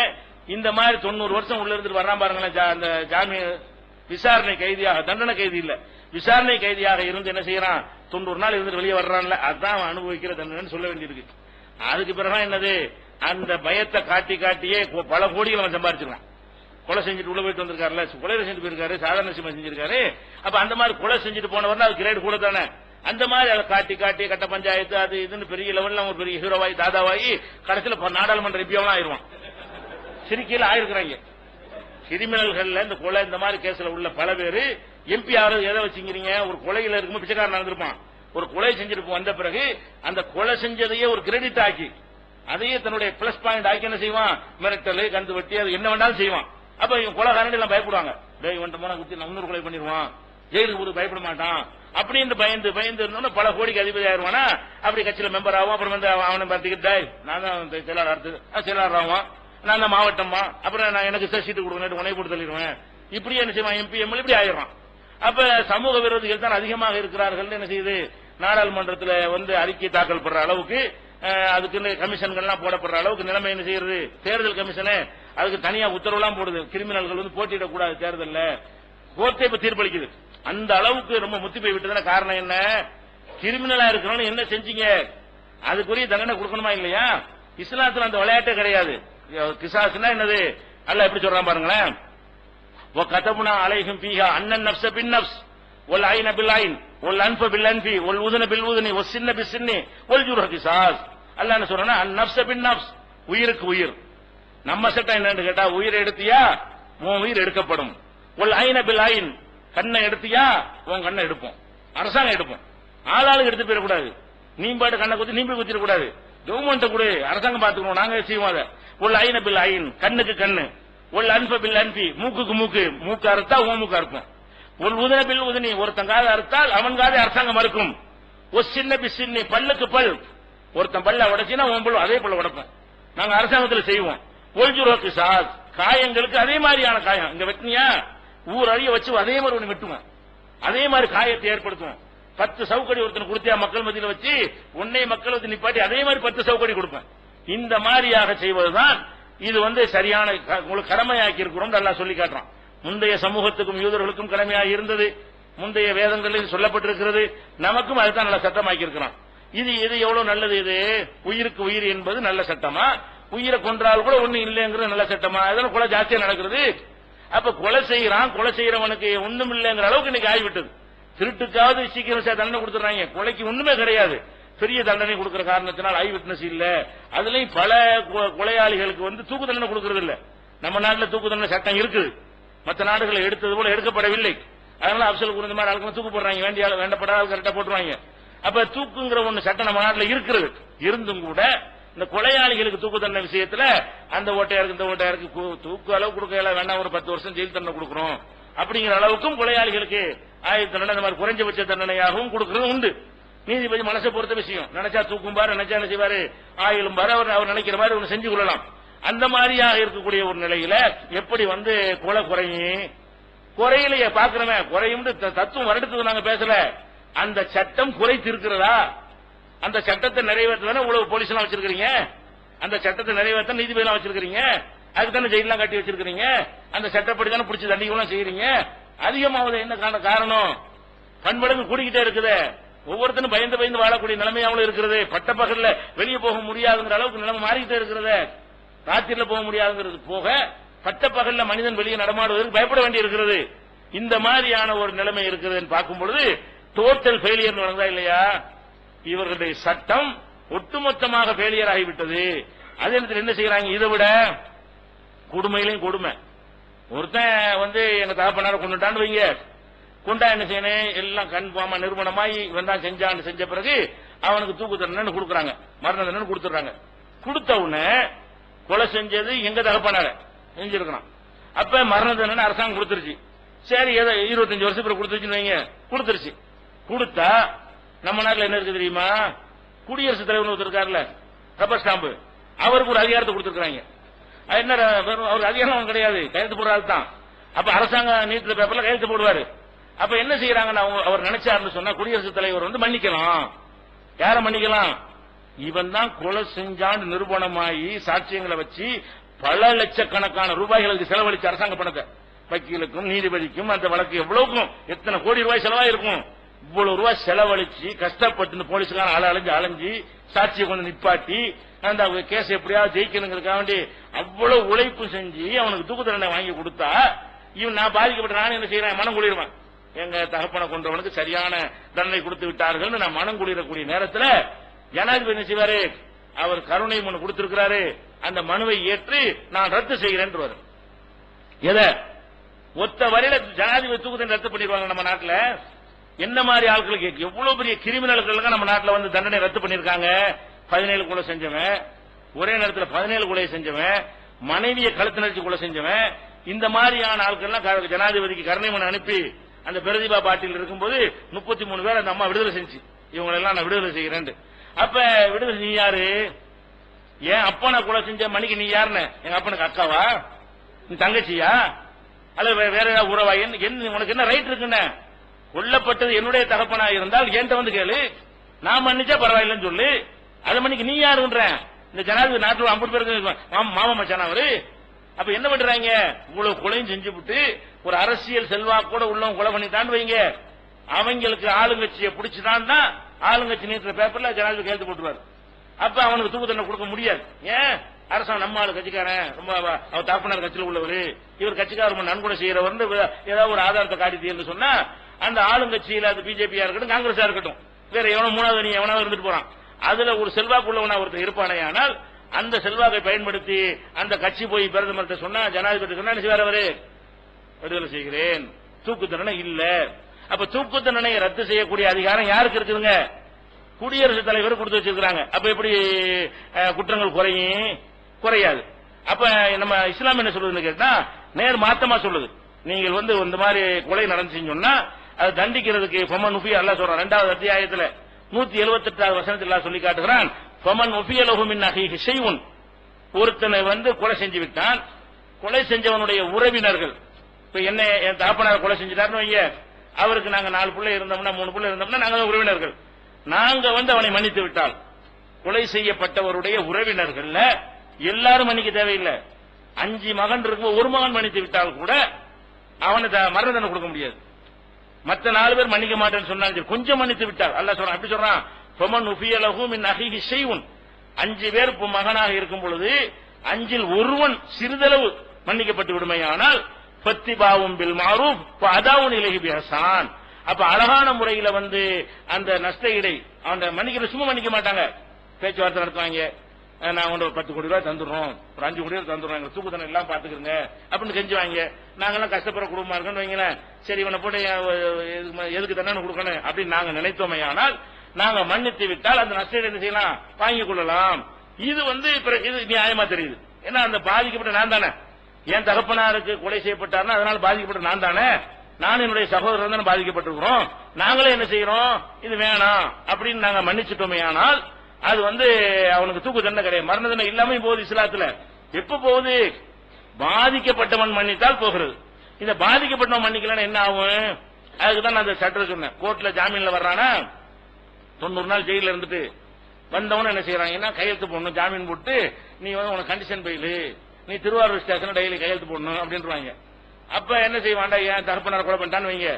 இந்த மாதிரி 90 வருஷம் உள்ள இருந்து வர்றான் பாருங்களேன். அந்த ஜாமீன் விசாரணை கைதியாக, தண்டனை கைதி இல்ல, விசாரணை கைதியாக இருந்து என்ன செய்யறான்? 90 நாள் இருந்து வெளியே வர்றான்ல, அதான் அனுபவிக்கிற தண்டனை சொல்ல வேண்டியிருக்கு. அதுக்கு பிறகு என்னது? அந்த பயத்தை காட்டியே பல கோடிகள் அவன் சம்பாதிச்சிருக்கான். கொலை செஞ்சுட்டு உள்ள போயிட்டு வந்திருக்காருல, கொலை செஞ்சுட்டு போயிருக்காரு, சாதாரண விஷயமா செஞ்சிருக்காரு. அப்ப அந்த மாதிரி கொலை செஞ்சுட்டு போனவர் அது கிரேட் கூட தானே. அந்த மாதிரி அதை காட்டி கட்ட பஞ்சாயத்து அது இதுன்னு பெரிய லெவல்ல ஒரு பெரிய ஹீரோவாய் தாதாவாயி கடைசியில் நாடாளுமன்ற எம்பியாவும் ஆயிருவான். சிரிக்கையில் ஆயிருக்கிறாங்க. கிரிமினல்கள்ல இந்த கொலை இந்த மாதிரி கேஸ்ல உள்ள பல பேரு எம்பி ஆறது எதை வச்சுக்கிறீங்க? ஒரு கொலையில இருக்கும்போது பிச்சைக்காரன் நடந்திருப்பான். ஒரு கொலை செஞ்சிருப்போம், வந்த பிறகு அந்த கொலை செஞ்சதையே ஒரு கிரெடிட் ஆக்கி அதையே தன்னுடைய பிளஸ் பாயிண்ட் ஆக்கி என்ன செய்வான்? மிரட்டல், கந்து வெட்டி, அது என்ன வேண்டாலும் செய்வான். அப்ப இவங்க கொலைகாரன் எல்லாம் பயப்படுவாங்க. இவன் போனா குத்தி 100 கொலை பண்ணிடுவான், ஜெயிலுக்கு போது பயப்பட மாட்டான் அப்படின்னு பயந்து இருந்தோம்னா பல கோடிக்கு அதிபதி ஆயிருவானா. அப்படி கட்சியில மெம்பர் ஆகும். அப்புறம் அவனை பார்த்துக்கிட்டு நான் தான் செயலாளர் ஆவான், நான் தான் மாவட்டமா, அப்புறம் நான் எனக்கு சீட்டு கொடுக்கணும் உணவு போட்டு தள்ளிடுவேன். இப்படியே என்ன செய்வான்? எம்பி எம்எல்ஏ இப்படி ஆயிடுவான். அப்ப சமூக விரோதிகள் தான் அதிகமாக இருக்கிறார்கள். என்ன செய்யுது? நாடாளுமன்றத்தில் அறிக்கை தாக்கல் பண்ற அளவுக்கு அதுக்கு கமிஷன்கள்லாம் போடப்படுற அளவுக்கு நிலைமை என்ன செய்யறது? தேர்தல் கமிஷனே அதுக்கு தனியா உத்தரவுலாம் போடுது. கிரிமினல்கள் போட்டியிடக்கூடாது தேர்தலில். கோர்ட்டே இப்ப தீர்ப்பளிக்குது. அந்த அளவுக்கு ரொம்ப முத்தி போய் விட்டதுன்னா காரணம் என்ன? கிரிமினலா இருக்கிறவங்க என்ன செஞ்சீங்க? அதுக்குரிய தண்டனை கொடுக்கணுமா இல்லையா? இஸ்லாத்துல அந்த விளையாட்டே கிடையாது. கிசாஸ்னா என்னது? அல்லாஹ் எப்படி சொல்றான் பாருங்களேன். وَكَتَبْنَا عَلَيْهِمْ فِيهَا أَنَّ النَّفْسَ بِالنَّفْسِ وَالْعَيْنَ بِالْعَيْنِ ஒல் அன்ப பில் அன்பி ஒல் உதுன பில் உதுனி ஒல் சின்ன பி சின்னி ஒல் ஜுர்ஹ கிசாஸ். அல்லாஹ் என்ன சொல்றானா அன் நஃப்ஸ பின் நஃப்ஸ், உயிருக்கு உயிர். நம்ம சட்டம் என்னன்னு கேட்டா உயிரை எடுத்தியா உன் உயிர் எடுக்கப்படும். ஒல் ஐன பில் ஐன், கண்ணை எடுத்தியா உன் கண்ணை எடுப்போம், அரசாங்கம் எடுப்போம். ஆளாளுக்கு எடுத்து போயிடக்கூடாது. நீ பாட்டு கண்ணை குத்தி நீ போய் குத்திடக்கூடாது. கவர்மெண்ட் கூட அரசாங்கம் பாத்துக்கணும், நாங்க செய்வோம் அதை. ஒல் ஐன பில் ஐன், கண்ணுக்கு கண்ணு. ஒல் அன்ப பில் அன்பி, மூக்குக்கு மூக்கு, மூக்கு அறுத்தா உன் மூக்கு அறுப்போம். ஒரு உதன பில் உதனி, ஒருத்தன் காதை அறுத்தால் அவன் காதை அரசாங்கம் மறுக்கும். ஒரு சின்ன பி சின்னி, பல்லுக்கு பல், ஒருத்தன் பல்ல உடைச்சினா உன் பல் அதே பல்ல உடைப்போம், நாங்க அரசாங்கத்தில் செய்வோம். ஒல்ஜுரோக்கு சாஸ், காயங்களுக்கு அதே மாதிரியான காயம். இங்க வெட்டினியா ஊர் அழிய வச்சு அதே மாதிரி ஒண்ணு வெட்டுவோம், அதே மாதிரி காயத்தை ஏற்படுத்துவோம். 10 சவுக்கடி ஒருத்தன் கொடுத்தியா மக்கள் மத்தியில் வச்சு உன்னை மக்கள் வந்து நிப்பாட்டி அதே மாதிரி 10 சவுக்கடி கொடுப்பேன். இந்த மாதிரியாக செய்வதுதான் இது சரியான உங்களுக்கு கடமையாக்கி இருக்கிறோம் நல்லா சொல்லி காட்டுறான். முந்தைய சமூகத்துக்கும் யூதர்களுக்கும் கடமையாக இருந்தது, முந்தைய வேதங்களில் சொல்லப்பட்டிருக்கிறது, நமக்கும் அதுதான் நல்ல சட்டமாக்கி இருக்கிறான். இது எவ்வளவு நல்லது. இது உயிருக்கு உயிர் என்பது நல்ல சட்டமா, உயிரை கொன்றால் கூட ஒண்ணு இல்லைங்கிறது நல்ல சட்டமா? அதனால கொலை ஜாஸ்தியா நடக்கிறது. அப்ப கொலை செய்யறான், கொலை செய்யறவனுக்கு ஒண்ணும் இல்லைங்கிற அளவுக்கு இன்னைக்கு ஆகிவிட்டது. திருட்டுக்காவது சீக்கிரம் தண்டனை கொடுத்துறாங்க, கொலைக்கு ஒண்ணுமே கிடையாது. பெரிய தண்டனை கொடுக்கிற காரணத்தினால் ஐ விட்னஸ் இல்ல. அதுலயும் பல கொலையாளிகளுக்கு தூக்கு தண்டனை கொடுக்கறது இல்ல. நம்ம நாட்டில் தூக்கு தண்டனை சட்டம் இருக்குது, மற்ற நாடுகளை எடுத்தது போல எடுக்கப்படவில்லை. அதனால அப்சல் குறைந்த மாதிரி ஆளுக்கு தூக்கு போடுறாங்க, வேண்டப்படாத கரெக்டா போட்டுருவாங்க. அப்ப தூக்குங்கிற ஒண்ணு சட்டம் நம்ம நாட்டில் இருக்கிறது. இருந்தும் கூட இந்த கொலையாளிகளுக்கு தூக்கு தண்டனை விஷயத்துல அந்த ஓட்டையாருக்கு இந்த ஓட்டையாருக்கு தூக்கு அளவு கொடுக்கல, வேண்டாம் ஒரு 10 வருஷம் ஜெயில் தண்டனை கொடுக்கறோம் அப்படிங்கிற அளவுக்கும் கொலையாளிகளுக்கு ஆயுள் தண்டனை இந்த மாதிரி குறைஞ்சபட்ச தண்டனையாகவும் கொடுக்கறது உண்டு. நீதிபதி மனசை பொறுத்த விஷயம், நினைச்சா தூக்கும் பாரு, நினைச்சா என்ன செய்வாரு ஆயுளும் பாரு, அவர் நினைக்கிற மாதிரி ஒன்று செஞ்சு கொள்ளலாம். அந்த மாதிரியாக இருக்கக்கூடிய ஒரு நிலையில எப்படி கொலை குறையிலேயே பாக்குறவன் குறையும் தத்துவம் வருடத்துக்கு நாங்க பேசல. அந்த சட்டம் குறைத்து இருக்கிறதா? அந்த சட்டத்தை நிறைவேற்ற உழவு போலீஸ் எல்லாம் வச்சிருக்கீங்க, அந்த சட்டத்தை நிறைவேற்ற நீதிபதி எல்லாம் வச்சிருக்கீங்க, அதுக்கு தானே ஜெயிலாம் கட்டி வச்சிருக்கீங்க, அந்த சட்டப்படி தானே பிடிச்சி தண்டிக்கலாம் செய்யறீங்க. அதிகமாவது என்ன காரணம்? பண்படங்கு கூடிக்கிட்டே இருக்குது. ஒவ்வொருத்தரும் பயந்து பயந்து வாழக்கூடிய நிலைமையாவும் இருக்கிறது. பட்ட பகல்ல வெளியே போக முடியாதுங்கிற அளவுக்கு நிலைமை மாறிக்கிட்டே இருக்கிறது. ராத்திரில போக முடியாதுங்கிறது போக பட்ட பகல்ல மனிதன் வெளியே நடமாடுவதற்கு பயப்பட வேண்டி இருக்கிறது. இந்த மாதிரியான ஒரு நிலைமை இருக்குதுன்னு பார்க்கும் பொழுது டோட்டல் ஃபெயிலியர் நடந்தா இல்லையா? இவர்களுடைய சட்டம் ஒட்டுமொத்தமாக ஃபெயிலியர் ஆகிவிட்டது. அதே நேரத்தில் என்ன செய்யறாங்க? இதை விட கொடுமையிலையும் கொடுமை. ஒருத்தன் எங்க தகப்பனார கொண்டுட்டான்னு வைங்க, கொண்டா என்ன செய்யணும்? எல்லாம் கன்ஃபார்மா நிறுவனமாய் இவன் தான் செஞ்சான்னு செஞ்ச பிறகு அவனுக்கு தூக்கு தண்டனை கொடுக்குறாங்க, மரண தண்டனை கொடுத்துறாங்க. கொடுத்த உடனே கொலை செஞ்சது எங்க தகப்பனார செஞ்சிருக்கிறான். அப்ப மரண தண்டனை அரசாங்கம் கொடுத்துருச்சு. சரி, ஏதோ 25 வருஷத்துக்கு கொடுத்துருச்சுன்னு வைங்க, கொடுத்துருச்சு. கொடுத்தா நம்ம நாட்டில் என்ன இருக்கு தெரியுமா? குடியரசுத் தலைவர் ஒருத்தர் இருக்காருல்ல, ரப்பர் ஸ்டாம்பு, அவருக்கு ஒரு அதிகாரத்தை கொடுத்துருக்காங்க. என்ன அவருக்கு அதிகாரம் கிடையாது, கையெழுத்து போடுற ஆள் தான். அப்ப அரசாங்கம் நீட்டுல பேப்பர்ல கையெழுத்து போடுவாரு. அப்ப என்ன செய்யறாங்கன்னா அவர் நினைச்சாருன்னு சொன்னா குடியரசுத் தலைவர் மன்னிக்கலாம். யார மன்னிக்கலாம்? இவன் தான் கொலை செஞ்சான்னு நிரூபணமாயி சாட்சியங்களை வச்சு பல லட்சக்கணக்கான ரூபாய்களுக்கு செலவழிச்ச அரசாங்க பணத்தை வக்கீலுக்கும் நீதிபதிக்கும் அந்த வழக்கு எவ்வளவுக்கும் எத்தனை கோடி ரூபாய் செலவாயிருக்கும். இவ்வளவு ரூபாய் செலவழிச்சு கஷ்டப்பட்டு போலீஸ்காரன் அலைஞ்சு சாட்சியை கொண்டு நிப்பாட்டி அந்த கேஸ் எப்படியாவது ஜெயிக்கணுங்கிறதுக்காக வேண்டி அவ்வளவு உழைப்பு செஞ்சு அவனுக்கு தூக்கு தண்டனை வாங்கி கொடுத்தா இவன் நான் பாதிக்கப்பட்ட நான் என்ன செய்யறேன்? மனம் குளிருவேன். எங்க தகப்பனை கொண்டவனுக்கு சரியான தண்டனை கொடுத்து விட்டார்கள் நான் மனம் குளிரக்கூடிய நேரத்தில் ஜனாதிபதி என்ன செய்வாரு? அவர் கருணை மனு கொடுத்திருக்கிறாரு, அந்த மனுவை ஏற்று நான் ரத்து செய்கிறேன். எதை ஒத்த வரையில ஜனாதிபதி தூக்கு தண்டனை ரத்து பண்ணிடுவாங்க. நம்ம நாட்டில் என்ன மாதிரி ஆட்களுக்கு எவ்வளவு பெரிய கிரிமினல்கள் நம்ம நாட்டில் தண்டனை ரத்து பண்ணிருக்காங்க. 17 கொலை செஞ்சவன், ஒரே நேரத்தில் 17 கொலை செஞ்சவன், மனைவியை கழுத்து நடிச்சு கொலை செஞ்சவன், இந்த மாதிரியான ஆட்கள் ஜனாதிபதிக்கு கருணை மனு அனுப்பி அந்த பிரதிபா பாட்டில் இருக்கும்போது 33 பேர் அந்த அம்மா விடுதலை செஞ்சு இவங்களெல்லாம் நான் விடுதலை செய்கிறேன். அப்ப விடுதலை நீ யாரு? ஏன் அப்பனை கொலை செஞ்ச மணிக்கு நீ யாருன்னு? எங்க அப்பனுக்கு அக்காவா? நீ தங்கச்சியா? அல்லது வேற ஏதாவது உறவா? உனக்கு என்ன ரைட் இருக்குன்னு? கொல்லப்பட்டது என்னுடைய தகப்பனா இருந்தால் என்கிட்ட கேளு, நான் மன்னிச்சா பரவாயில்லைன்னு சொல்லு. அது மணிக்கு நீ யாருன்ற? இந்த ஜனாதிபதி நாட்டில் 50 பேருக்கு மாமா மச்சான் அவரு. அப்ப என்ன பண்றாங்க? இவ்வளவு கொலையும் செஞ்சு விட்டு ஒரு அரசியல் செல்வாக்கூட உள்ளவங்க கொலை பண்ணிட்டான்னு வைங்க, அவங்களுக்கு ஆளுங்கட்சியை பிடிச்சுதான் ஆளுங்கட்சி நீட்டுற பேப்பர்ல ஜனாதிபதி கையெழுத்து போட்டுருவாரு. அப்ப அவனுக்கு தூக்கு தண்டனை கொடுக்க முடியாது. ஏன்? அரசாங்கம் நம்ம ஆளு கட்சிக்காரன், ரொம்ப அவர் தாப்பனார் கட்சியில் உள்ளவர், இவர் கட்சிக்காரர் நன்கொடை செய்யறவர் ஏதாவது ஒரு ஆதாரத்தை காட்டி சொன்னா அந்த ஆளுங்கட்சியில அது பிஜேபியா இருக்கட்டும் காங்கிரஸா இருக்கட்டும் வேற எவனோ மூணாவது அணி எவனாவது இருந்துட்டு போறான், அதுல ஒரு செல்வாக்கு உள்ளவனா ஒருத்தர் இருப்பானே, ஆனால் அந்த செல்வாக்கை பயன்படுத்தி அந்த கட்சி போய் பிரதமர்கிட்ட சொன்னா, ஜனாதிபதி சொன்னா வேற அவரு விடுதலை செய்கிறேன், தூக்கு தண்டனை இல்ல. அப்ப தூக்கு தண்டனையை ரத்து செய்யக்கூடிய அதிகாரம் யாருக்கு இருக்குதுங்க? குடியரசுத் தலைவர் கொடுத்து வச்சிருக்காங்க. அப்ப எப்படி குற்றங்கள் குறையாது. அப்ப நம்ம இஸ்லாம் என்ன சொல்லுதுன்னு கேட்டா நேர் மாத்தமா சொல்லுது. நீங்கள் இந்த மாதிரி கொலை நடந்துச்சுன்னு சொன்னா அது தண்டிக்கிறதுக்கு ஃபமன் உஃபி அல்லாஹ் சொல்றான் 2வது அத்தியாயத்துல 178வது வசனத்தில் அல்லாஹ் சொல்லி காட்டுகிறான், ஃபமன் உஃபிய லஹு மின் அஹீஹி ஷைஉன், ஒருத்தனை கொலை செஞ்சு விட்டான், கொலை செஞ்சவனுடைய உறவினர்கள், இப்ப என்ன என் தகப்பனார் கொலை செஞ்சுட்டாருன்னு வைங்க, அவருக்கு நாங்க 4 பிள்ளை இருந்தோம்னா 3 பிள்ளை இருந்தோம்னா நாங்க உறவினர்கள், நாங்க அவனை மன்னித்து விட்டால், கொலை செய்யப்பட்டவருடைய உறவினர்கள் எல்லாரும் மன்னிக்க தேவையில்லை, 5 மகன் இருக்கும் ஒரு மகன் மன்னித்து விட்டால் கூட அவனுக்கு மரண தண்டனை கொடுக்க முடியாது. மற்ற 4 பேர் மன்னிக்க மாட்டேன்னு சொன்னாங்க, கொஞ்சம் மன்னித்து விட்டால் அல்லாஹ் சொல்றான். அப்படி சொல்றான், ஃபமன் உஃபிய லஹு மின் அஹீஹி ஷைஉன், 5 பேர் மகனாக இருக்கும் பொழுது 5ல் ஒருவன் சிறிதளவு மன்னிக்கப்பட்டு விடுமையானால் ஃபத்திபாவும் பில் மஅரூஃப் வ அதாவுன் இலைஹி பிஹசான். அப்ப அழகான முறையில அந்த நஷ்ட இடை அந்த மன்னிக்கிற சும்மா மன்னிக்க மாட்டாங்க, பேச்சுவார்த்தை நடத்துவாங்க. நாங்க ஒரு 10 கோடி ரூபாய் தந்துடுறோம், ஒரு 5 கோடி ரூபாய் தந்துடுறோம், எங்க தூக்கு தண்டனை எல்லாம் பாத்துக்கிறங்க அப்படின்னு செஞ்சுவாங்க. நாங்கெல்லாம் கஷ்டப்படுற குடும்பமா இருக்கோம்னு வைங்களேன், சரி இவனை போட்டு எதுக்கு தண்டனை கொடுக்கணும் அப்படின்னு நாங்க நினைத்தோமே, ஆனால் நாங்க மன்னித்து விட்டால் அந்த நஷ்ட என்ன செய்யலாம், வாங்கிக் கொள்ளலாம். இது இது நியாயமா தெரியுது. ஏன்னா அந்த பாதிக்கப்பட்ட நான் தானே, என் தகப்பனாருக்கு கொலை செய்யப்பட்டாருன்னா அதனால பாதிக்கப்பட்ட நான் தானே, நான் என்னுடைய சகோதரர் தானே பாதிக்கப்பட்டிருக்கிறோம், நாங்களே என்ன செய்யறோம், இது வேணாம் அப்படின்னு நாங்க மன்னிச்சுட்டோமே, ஆனால் அது அவனுக்கு தூக்கு தண்டனை கிடையாது, மரண தண்டனை இல்லாம போகுது. இஸ்லாத்துல எப்ப போகுது, பாதிக்கப்பட்டவன் மன்னித்தால் போகிறது. இந்த பாதிக்கப்பட்டவன் மன்னிக்கலன்னா என்ன ஆகும், அதுக்குதான் நான் அந்த சட்டம் சொன்னேன். கோர்ட்ல ஜாமீன்ல வர்றானா 90 நாள் ஜெயில இருந்துட்டு வந்தவன என்ன செய்யறாங்கன்னா கையெழுத்து போடணும், ஜாமீன் போட்டு நீ உனக்கு கண்டிஷன் பெயில், நீ திருவாரூர் ஸ்டேஷன் டெய்லி கையெழுத்து போடணும் அப்படின்றாங்க. அப்ப என்ன செய்வான்டா, ஏன் தகப்பனார் கொலை பண்ணிட்டான்னு வைங்க,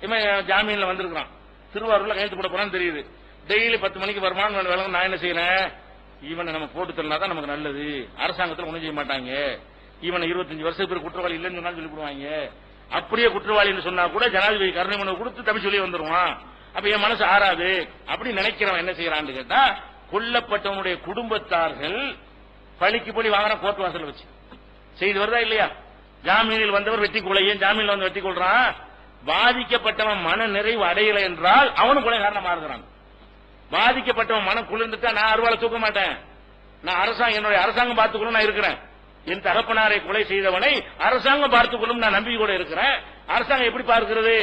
இவன் ஜாமீன்ல வந்திருக்கான், திருவாரூர்ல கையெழுத்து போட போறான்னு தெரியுது, டெய்லி 10 மணிக்கு வருமானம் விளங்க, நான் என்ன செய்யறேன், இவனை நம்ம போட்டு தரலாம் நமக்கு நல்லது, அரசாங்கத்தில் ஒண்ணும் செய்ய மாட்டாங்க, இவனை 25 வருஷம் பேர் குற்றவாளி இல்லைன்னு சொன்னாலும் சொல்லி போடுவாங்க, அப்படியே குற்றவாளின்னு சொன்னா கூட ஜனாதிபதி கருணை மனு கொடுத்து தப்பி சொல்லி வந்துருவான். அப்ப என் மனசு ஆறாது அப்படி நினைக்கிறவன் என்ன செய்யறான்னு கேட்டா, கொல்லப்பட்டவனுடைய குடும்பத்தார்கள் பழிக்கு பழி வாங்குற கோர்ட் வாசல் வச்சு செய்து வருதா இல்லையா, ஜாமீனில் வந்தவர் வெட்டி கொலை, ஏன் ஜாமீன்ல வந்து வெட்டி கொள்றான், பாதிக்கப்பட்டவன் மன நிறைவு அடையலை என்றால் அவனும் கொலைகாரனா மாறுகிறான். பாதிக்கப்பட்டவன் மனம் குளிர்ந்துட்டா நான் அருவாளை தூக்க மாட்டேன், நான் என்னுடைய அரசாங்கம் பார்த்துக்கொள்ளும் நான் இருக்கிறேன், என் தகப்பனாரை கொலை செய்தவனை அரசாங்கம் பார்த்துக்கொள்ளும் நான் நம்பிக்கையோட இருக்கிறேன். அரசாங்கம் எப்படி பார்க்கிறது,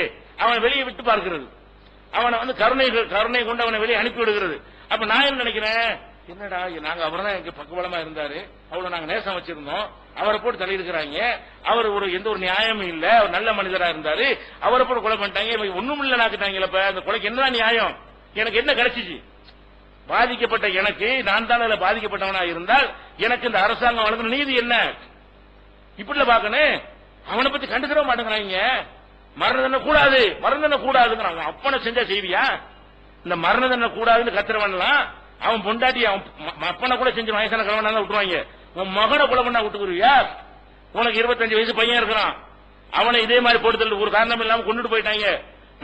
அவனை வெளியே விட்டு பார்க்கிறது, அவனை கருணை கொண்டு அவனை வெளியே அனுப்பி விடுகிறது. அப்ப நான் என்ன நினைக்கிறேன், என்னடா நாங்க அவர்தான் எங்க பக்கபலமா இருந்தாரு, அவ்வளவு நாங்க நேசம் வச்சிருந்தோம், அவரை போட்டு தள்ளி இருக்கிறாங்க, அவர் எந்த ஒரு நியாயமும் இல்ல, அவர் நல்ல மனிதரா இருந்தாரு, அவரை போட்டு கொலை பண்ணிட்டாங்க, ஒண்ணும் இல்ல நாக்கிட்டாங்களப்ப, அந்த கொலைக்கு என்னதான் நியாயம், எனக்கு என்ன கிடைச்சிச்சு, பாதிக்கப்பட்ட எனக்கு நான் தான் அதுல பாதிக்கப்பட்டவனா இருந்தால் எனக்கு இந்த அரசாங்கம் வழங்கின நீதி என்ன, இப்படில பாக்கணும். அவனை பத்தி கண்டுக்கிற மாட்டேங்கிறாங்க, மரண தண்டனை கூடாது, மரண தண்டனை கூடாதுங்கிறாங்க. அப்பனை செஞ்சா செய்வியா, இந்த மரண தண்டனை கூடாதுன்னு கத்துறவன்லாம் அவன் பொண்டாட்டி அவன் அப்பனை கூட செஞ்சு வயசான கிழவனா விட்டுருவாங்க, உன் மகனை கொலை பண்ணா விட்டுக்குருவியா, உனக்கு 25 வயசு பையன் இருக்கிறான், அவனை இதே மாதிரி போட்டு ஒரு காரணம் இல்லாம கொண்டுட்டு போயிட்டாங்க,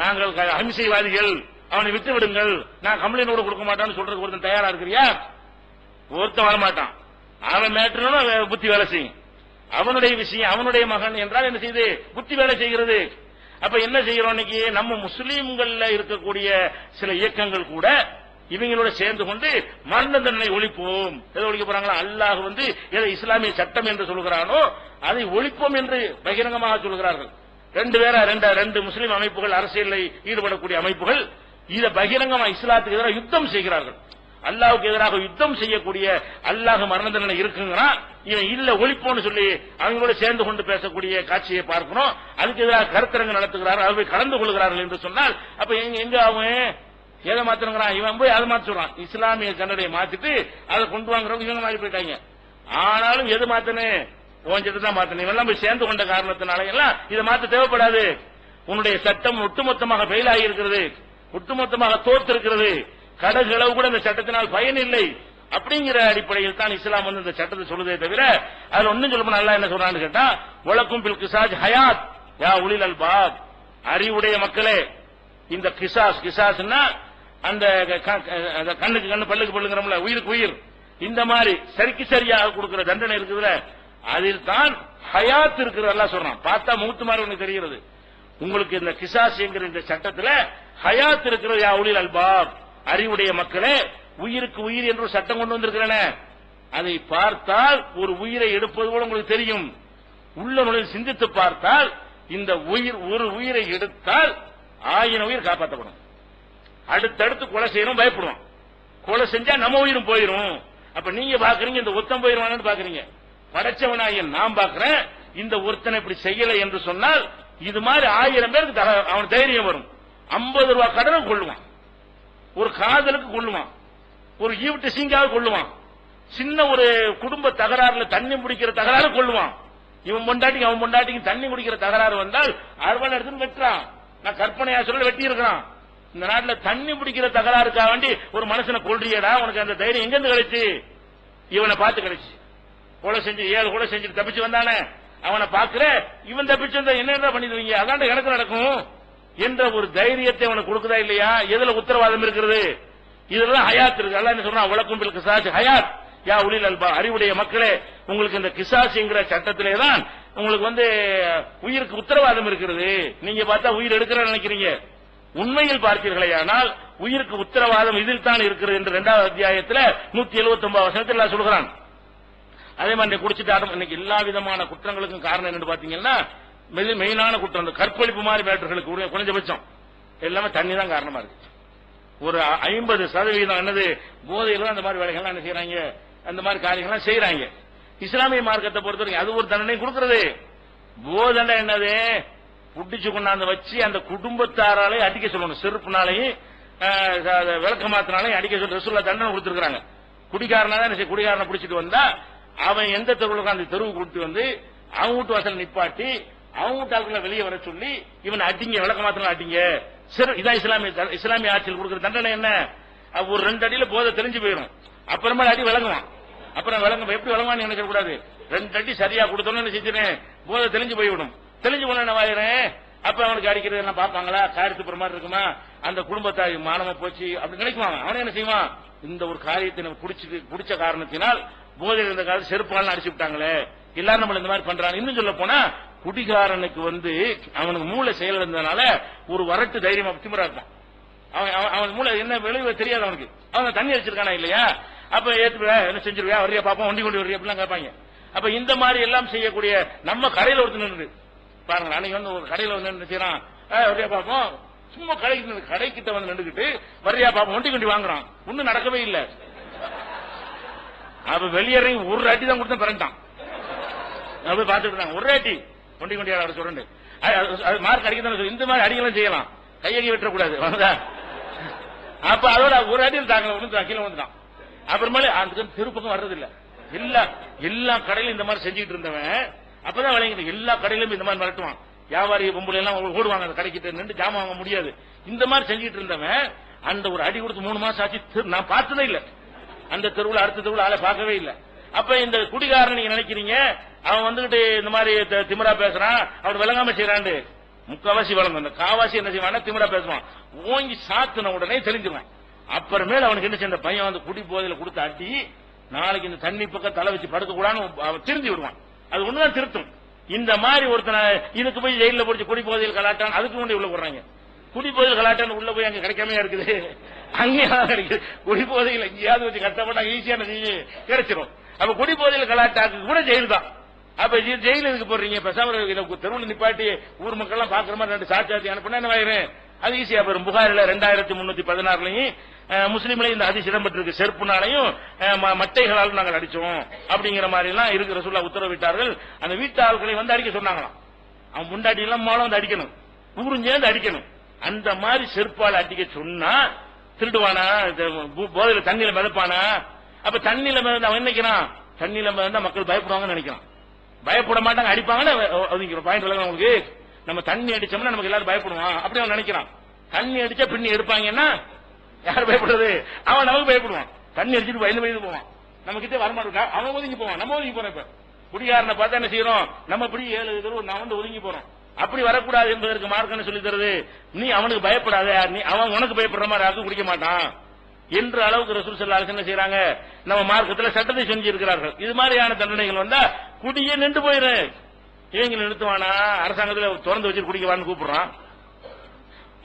நாங்கள் அஹிம்சைவாதிகள், அவனை விட்டு விடுங்கள், நான் கம்ப்ளைண்ட் கூட கொடுக்க மாட்டான்னு சொல்றதுக்கு ஒருத்தன் தயாரா இருக்கிறியா, ஒருத்தன் வரமாட்டான். அவன் மேட்டர் புத்தி வேலை செய்யும், அவனுடைய விஷயம் அவனுடைய மகன் என்றால் என்ன செய்யுது, புத்தி வேலை செய்கிறது. அப்ப என்ன செய்யறோம், இன்னைக்கு நம்ம முஸ்லீம்கள்ல இருக்கக்கூடிய சில இயக்கங்கள் கூட இவங்களோட சேர்ந்து கொண்டு மரண தண்டனை ஒழிப்போம், எதை ஒழிக்க போறாங்களா, அல்லாஹ் எதை இஸ்லாமிய சட்டம் என்று சொல்கிறானோ அதை ஒழிப்போம் என்று பகிரங்கமாக சொல்கிறார்கள். ரெண்டு முஸ்லீம் அமைப்புகள், அரசியலில் ஈடுபடக்கூடிய அமைப்புகள் இதை பகிரங்கமா இஸ்லாத்துக்கு எதிராக யுத்தம் செய்கிறார்கள். அல்லாஹ்வுக்கு எதிராக யுத்தம் செய்யக்கூடிய அல்லாஹ் மரண தண்டனை இருக்குங்கன்னா இவன் இல்ல ஒழிப்போன்னு சொல்லி அவங்களோட சேர்ந்து கொண்டு பேசக்கூடிய காட்சியை பார்க்கணும். அதுக்கு எதிராக கருத்தரங்கு நடத்துகிறார்கள், அவை கலந்து கொள்கிறார்கள் என்று சொன்னால் அப்ப எங்க அவன் எதை மாத்திருக்கிறான், இவன் போய் அதை மாத்தி சொல்றான், இஸ்லாமிய தண்டனையை மாத்திட்டு அதை கொண்டு வாங்குறவங்க இவங்க மாறி போயிட்டாங்க. ஆனாலும் எது மாத்தனு ஓஞ்சிட்டு தான் மாத்தணும், இவெல்லாம் போய் சேர்ந்து கொண்ட காரணத்தினால எல்லாம் இதை மாத்த தேவைப்படாது. உன்னுடைய சட்டம் ஒட்டுமொத்தமாக ஃபெயில் ஆகியிருக்கிறது, ஒட்டுமொத்தமாக தோற்றிருக்கிறது, கடகளவு கூட இந்த சட்டத்தினால் பயன் இல்லை அப்படிங்கிற அடிப்படையில் தான் இஸ்லாம் இந்த சட்டத்தை சொல்லுதே தவிர அதுல ஒன்னும் சொல்ல நல்லா என்ன சொல்றான்னு கேட்டா, வலக்கும் பில் கிசாஜ் ஹயாத் யா உலில் அல்பாப், அறிவுடைய மக்களே, இந்த கிசாஸ்னா அந்த கண்ணுக்கு கண்ணு பல்லுக்கு பல்லுங்கிறோம்ல, உயிருக்கு உயிர், இந்த மாதிரி சரிக்கு சரியாக கொடுக்கிற தண்டனை இருக்குதுல, அதில் தான் ஹயாத் இருக்கிறதா சொல்றான். பார்த்தா மூத்து மாதிரி ஒண்ணு தெரிகிறது. உங்களுக்கு இந்த கிசாஸ் என்கிற இந்த சட்டத்துல ஹயாத் இருக்கிறது. யா உலில் அல்பாப், அறிவுடைய மக்களே, உயிருக்கு உயிர் என்று ஒரு சட்டம் கொண்டு வந்திருக்கிறேன். அதை பார்த்தால் ஒரு உயிரை எடுப்பது கூட உங்களுக்கு தெரியும். உள்ள நுழைந்து சிந்தித்து பார்த்தால் இந்த உயிர், ஒரு உயிரை எடுத்தால் 1000 உயிர் காப்பாற்றப்படும். அடுத்தடுத்து கொலை செய்யணும், பயப்படுவான். கொலை செஞ்சா நம்ம உயிரும் போயிரும். அப்ப நீங்க பாக்குறீங்க இந்த ஒத்தம் போயிருவானு பாக்குறீங்க. படைச்சவனாய நான் பாக்குறேன், இந்த ஒருத்தனை இப்படி செய்யல என்று சொன்னால் இது மாதிரி 1000 பேருக்கு அவன் தைரியம் வரும். 50 ரூபாய் கடனை கொள்ளுவான், ஒரு காதலுக்கு கொள்ளுவான், ஒரு ஈவிட்டு சீங்காக கொள்ளுவான், சின்ன ஒரு குடும்ப தகராறுல தண்ணி முடிக்கிற தகராறு கொள்ளுவான். இவன் பொண்டாட்டிக்கு அவன் பொண்டாட்டிக்கு தண்ணி குடிக்கிற தகராறு வந்தால் அறுவடை எடுத்துன்னு வெட்டுறான். நான் கற்பனையா சொல்ல வெட்டி இருக்கிறான். இந்த நாட்டில் தண்ணி பிடிக்கிற தகராறுக்காக வேண்டி ஒரு மனுஷனை கொள்றியடா, உனக்கு அந்த தைரியம் எங்க இருந்து கிடைச்சு? இவனை பார்த்து கிடைச்சு. கொலை செஞ்சு 7 கொலை செஞ்சு தப்பிச்சு வந்தானே, அவனை பாக்குற, இவன் தப்பிச்சு வந்தா என்ன பண்ணிடுவீங்க, அதான் எனக்கு நடக்கும் என்ற ஒரு தைரியத்தை அவனுக்கு கொடுக்குதா இல்லையா? எதுல உத்தரவாதம் இருக்கிறது? இதெல்லாம் ஹயாத் இருக்கு. அல்லாஹ் என்ன சொல்றான்? வலக்கும் பில் கிசாஸ் ஹயாத் யா உலில் அல்பா, அறிவுடைய மக்களே, உங்களுக்கு இந்த கிசாஸ் என்கிற சட்டத்திலே தான் உங்களுக்கு உயிருக்கு உத்தரவாதம் இருக்கிறது. நீங்க பார்த்தா உயிர் எடுக்கிற நினைக்கிறீங்க, உண்மையில் பார்த்தீர்களே ஆனால் உயிருக்கு உத்தரவாதம் இதில் தான் இருக்கிறது என்று 2வது அத்தியாயத்தில் 179 வசனத்தில் எல்லாம் சொல்கிறான். அதே மாதிரி குடிச்சிட்டு இன்னைக்கு எல்லா விதமான குற்றங்களுக்கும் காரணம் என்னன்னு பாத்தீங்கன்னா, மெயினான குற்றம் கற்பழிப்பு மாதிரி மேட்டர்களுக்கு குறைஞ்சபட்சம் எல்லாமே தண்ணி தான் காரணமா இருக்கு. ஒரு 50% என்னது போதையில அந்த மாதிரி வேலைகள்லாம் என்ன செய்யறாங்க, அந்த மாதிரி காரியங்கள்லாம் செய்யறாங்க. இஸ்லாமிய மார்க்கத்தை பொறுத்தவரைக்கும் அது ஒரு தண்டனை கொடுக்கிறது. போதண்டை என்னது, புடிச்சு கொண்டாந்து வச்சு அந்த குடும்பத்தாராலே அடிக்க சொல்லணும், செருப்புனாலையும் விளக்க மாத்தினாலையும் அடிக்க சொல்லி ரசூலுல்லாஹ் தண்டனை கொடுத்திருக்காங்க. குடிகாரனா தான் குடிகாரனை பிடிச்சிட்டு வந்தா அவன் எந்த தெருவுல அந்த தெருவு கூட்டி வந்து அவங்க வீட்டு வாசல் நிப்பாட்டி அவங்க வீட்டு ஆட்களை வெளியே வர சொல்லி இவன் அடிங்க, விளக்க மாத்தினாலும் அடிங்க. இதான் இஸ்லாமிய ஆட்சியில் கொடுக்கிற தண்டனை. என்ன, ஒரு 2 அடியில போதை தெரிஞ்சு போயிடும், அப்புறமா அடி விளங்குவான். அப்புறம் விளங்க எப்படி விளங்குவான்னு நினைக்க கூடாது. 2 அடி சரியா கொடுத்தோன்னு செஞ்சுறேன், போதை தெரிஞ்சு போய்விடும். தெரிஞ்சு போன என்ன வாயிறேன், அப்ப அவனுக்கு அடிக்கிறது எல்லாம் பார்ப்பாங்களா, காரியத்து மாதிரி இருக்குமா, அந்த குடும்பத்தாய் மானமா போச்சு அப்படி நினைக்குவாங்க. அவனே என்ன செய்வான், இந்த ஒரு காரியத்தை குடிச்ச காரணத்தினால் போதையில் இருந்த காலத்தில் செருப்பாலாம் அடிச்சு விட்டாங்களே, எல்லாரும் நம்மள இந்த மாதிரி பண்றாங்க. இன்னும் சொல்ல போனா குடிகாரனுக்கு அவனுக்கு மூளை செயல் இருந்ததுனால ஒரு வரட்டு தைரியமா திமிரா இருப்பான். அவன் மூளை என்ன விளைவு தெரியாது அவனுக்கு. அவன் தண்ணி அடிச்சிருக்கானா இல்லையா, அப்ப ஏத்துவியா என்ன செஞ்சிருவியா, வரியா பாப்போம், வண்டி கொண்டு வரியா அப்படிலாம் கேட்பாங்க. அப்ப இந்த மாதிரி எல்லாம் செய்யக்கூடிய நம்ம கடையில் ஒருத்தர் நின்று பாருங்க, அன்னைக்கு ஒரு கடையில் வந்து செய்யறான், வரியா பாப்போம், சும்மா கடைக்கிட்ட வந்து நின்றுகிட்டு வரியா பாப்போம் வண்டி கொண்டு வாங்குறான், ஒன்னும் நடக்கவே இல்லை. அப்ப வெளியேறி ஒரு அடி தான் கொடுத்தா பிறந்தான். அப்படி பார்த்துட்டு இருந்தாங்க, ஒரு அடி கொண்டி கொண்டியாளர் சொல்றேன், மார்க் அடிக்க இந்த மாதிரி அடிக்கலாம் செய்யலாம், கையகி வெட்டக்கூடாது. அப்ப அதோட ஒரு அடியில் தாங்க கீழே வந்துட்டான். அப்புறமேல அந்த திருப்பக்கம் வர்றது இல்ல. எல்லா கடையிலும் இந்த மாதிரி செஞ்சுட்டு இருந்தவன் அப்பதான் விளையாங்க, எல்லா கடையிலும் இந்த மாதிரி மிரட்டுவான். வியாபாரி பொம்பளை எல்லாம் ஓடுவாங்க, அந்த கடைக்கிட்ட நின்று ஜாமான் வாங்க முடியாது. இந்த மாதிரி செஞ்சுட்டு இருந்தவன் அந்த ஒரு அடி கொடுத்து 3 மாசம் ஆச்சு, நான் பார்த்ததே இல்லை. அந்த தெருவில் அடுத்த தெருவில் ஆளை பார்க்கவே இல்லை. அப்ப இந்த குடிகாரன் நீங்க நினைக்கிறீங்க அவன் வந்துகிட்டு இந்த மாதிரி திமிரா பேசுறான், அவன் விளங்காம செய்யறான். முக்காவாசி விளங்கும், அந்த காவாசி என்ன செய்வான், திமிரா பேசுவான். ஓங்கி சாத்தின உடனே தெரிஞ்சுவான். அப்புறமேல அவனுக்கு என்ன செய்ய, பையன் வந்து குடி போதையில கொடுத்து அட்டி நாளைக்கு இந்த தண்ணி பக்கம் தலை வச்சு படுக்க கூடாதுன்னு அவன் திருந்தி விடுவான். அது ஒண்ணுதான் திருத்தும். இந்த மாதிரி ஒருத்தனை இதுக்கு போய் ஜெயில போட்டு குடி போதையில் கலாட்டான், அதுக்கு முன்னாடி உள்ள போடுறாங்க. குடி போதையில் கலாட்டான்னு உள்ள போய் அங்க கிடைக்காம இருக்குது, அங்கேயும் கிடைக்குது. குடி போதையில் எங்கேயாவது வச்சு கஷ்டப்பட்டா ஈஸியான கிடைச்சிடும். அப்ப குடி போதையில் கலாட்டாக்கு கூட ஜெயில் தான். அப்ப ஜெயில இதுக்கு போடுறீங்க, பெசாம தெருவில் நிப்பாட்டி ஊர் மக்கள் எல்லாம் பாக்குற மாதிரி 2 சாட்சி அனுப்பினா என்ன ஆயிரும், அது ஈஸியா போயிடும். புகாரில 2316 முஸ்லீம்லயும் இந்த அதிசயம் இடம்பெற்றிருக்கு. செருப்புனாலையும் மட்டைகளாலும் நாங்கள் அடிச்சோம் அப்படிங்கிற மாதிரி எல்லாம் இருக்கிற சொல்ல உத்தரவிட்டார்கள். அந்த வீட்டு ஆட்களை வந்து அடிக்க சொன்னாங்களாம். அவன் முண்டாட்டி எல்லாம் மூலம் வந்து அடிக்கணும், ஊருஞ்சேர்ந்து அடிக்கணும். அந்த மாதிரி செருப்பால் அடிக்க சொன்னா திருடுவானா, போதையில தண்ணியில மிதப்பானா? அப்ப தண்ணியில மிதந்து அவன் நினைக்கிறான், தண்ணியில மிதந்தா மக்கள் பயப்படுவாங்கன்னு நினைக்கிறான். பயப்பட மாட்டாங்க, அடிப்பாங்கன்னு பாயிண்ட் விளங்க உங்களுக்கு. நம்ம தண்ணி அடிச்சோம்னா நமக்கு எல்லாரும் பயப்படுவான் அப்படி அவன் நினைக்கிறான். தண்ணி அடிச்சா பின்னி எடுப்பாங்கன்னா யார் பயப்படுறது, அவன் நமக்கு பயப்படுவான். தண்ணி அடிச்சுட்டு பயந்து போவான், நம்ம கிட்டே வரமாட்டா, அவன் ஒதுங்கி போவான், நம்ம ஒதுங்கி போறோம். இப்ப குடிகாரனை பார்த்தா என்ன செய்யறோம், நம்ம இப்படி 7 நான் வந்து ஒதுங்கி போறோம். அப்படி வரக்கூடாது என்பதற்கு மார்க்கம் சொல்லி தருது, நீ அவனுக்கு பயப்படாத, நீ அவன் உனக்கு பயப்படுற மாதிரி யாருக்கும் குடிக்க மாட்டான் என்ற அளவுக்கு ரசூல் ஸல்லல்லாஹு அலைஹி வஸல்லம் என்ன செய்யறாங்க, நம்ம மார்க்கத்தில் சட்டத்தை செஞ்சு இருக்கிறார்கள். இது மாதிரியான தண்டனைகள் வந்தா குடியே நின்று போயிரு. இவங்க நிறுத்துவானா, அரசாங்கத்தில் திறந்து வச்சு குடிக்கவான்னு கூப்பிடுறான்.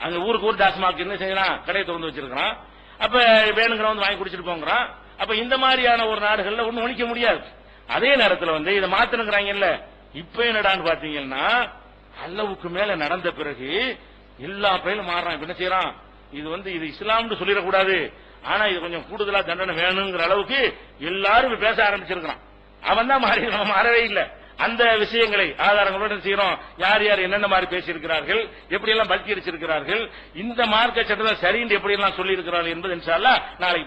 அங்க ஊருக்கு ஊர் டாஸ்மாக் என்ன செய்யறான், கடையை திறந்து வச்சிருக்கான். அப்ப வேணுங்கிறவன் வாங்கி குடிச்சிட்டு போங்கிறான். அப்ப இந்த மாதிரியான ஒரு நாடுகள்ல ஒன்னும் ஒழிக்க முடியாது. அதே நேரத்தில் வந்து இதை மாத்தணுங்கிறாங்கல்ல, இப்ப என்னடான்னு பாத்தீங்கன்னா அளவுக்கு மேல நடந்த பிறகு எல்லா பயிலும் மாறுறான். என்ன செய்யறான், இது வந்து இது இஸ்லாம்னு சொல்லிடக்கூடாது, ஆனா இது கொஞ்சம் கூடுதலா தண்டனை வேணுங்கிற அளவுக்கு எல்லாரும் பேச ஆரம்பிச்சிருக்கான். அவன் தான் மாறவே இல்லை. அந்த விஷயங்களை ஆதாரங்களுடன் செய்யறோம். யார் யார் என்னென்ன மாதிரி பேசியிருக்கிறார்கள், எப்படி எல்லாம் பல்கி அடிச்சிருக்கிறார்கள், இந்த மார்க்க சட்டத்தை சரின்னு எப்படி எல்லாம் சொல்லி இருக்கிறார்கள் என்பது இன்ஷா அல்லாஹ் நாளைக்கு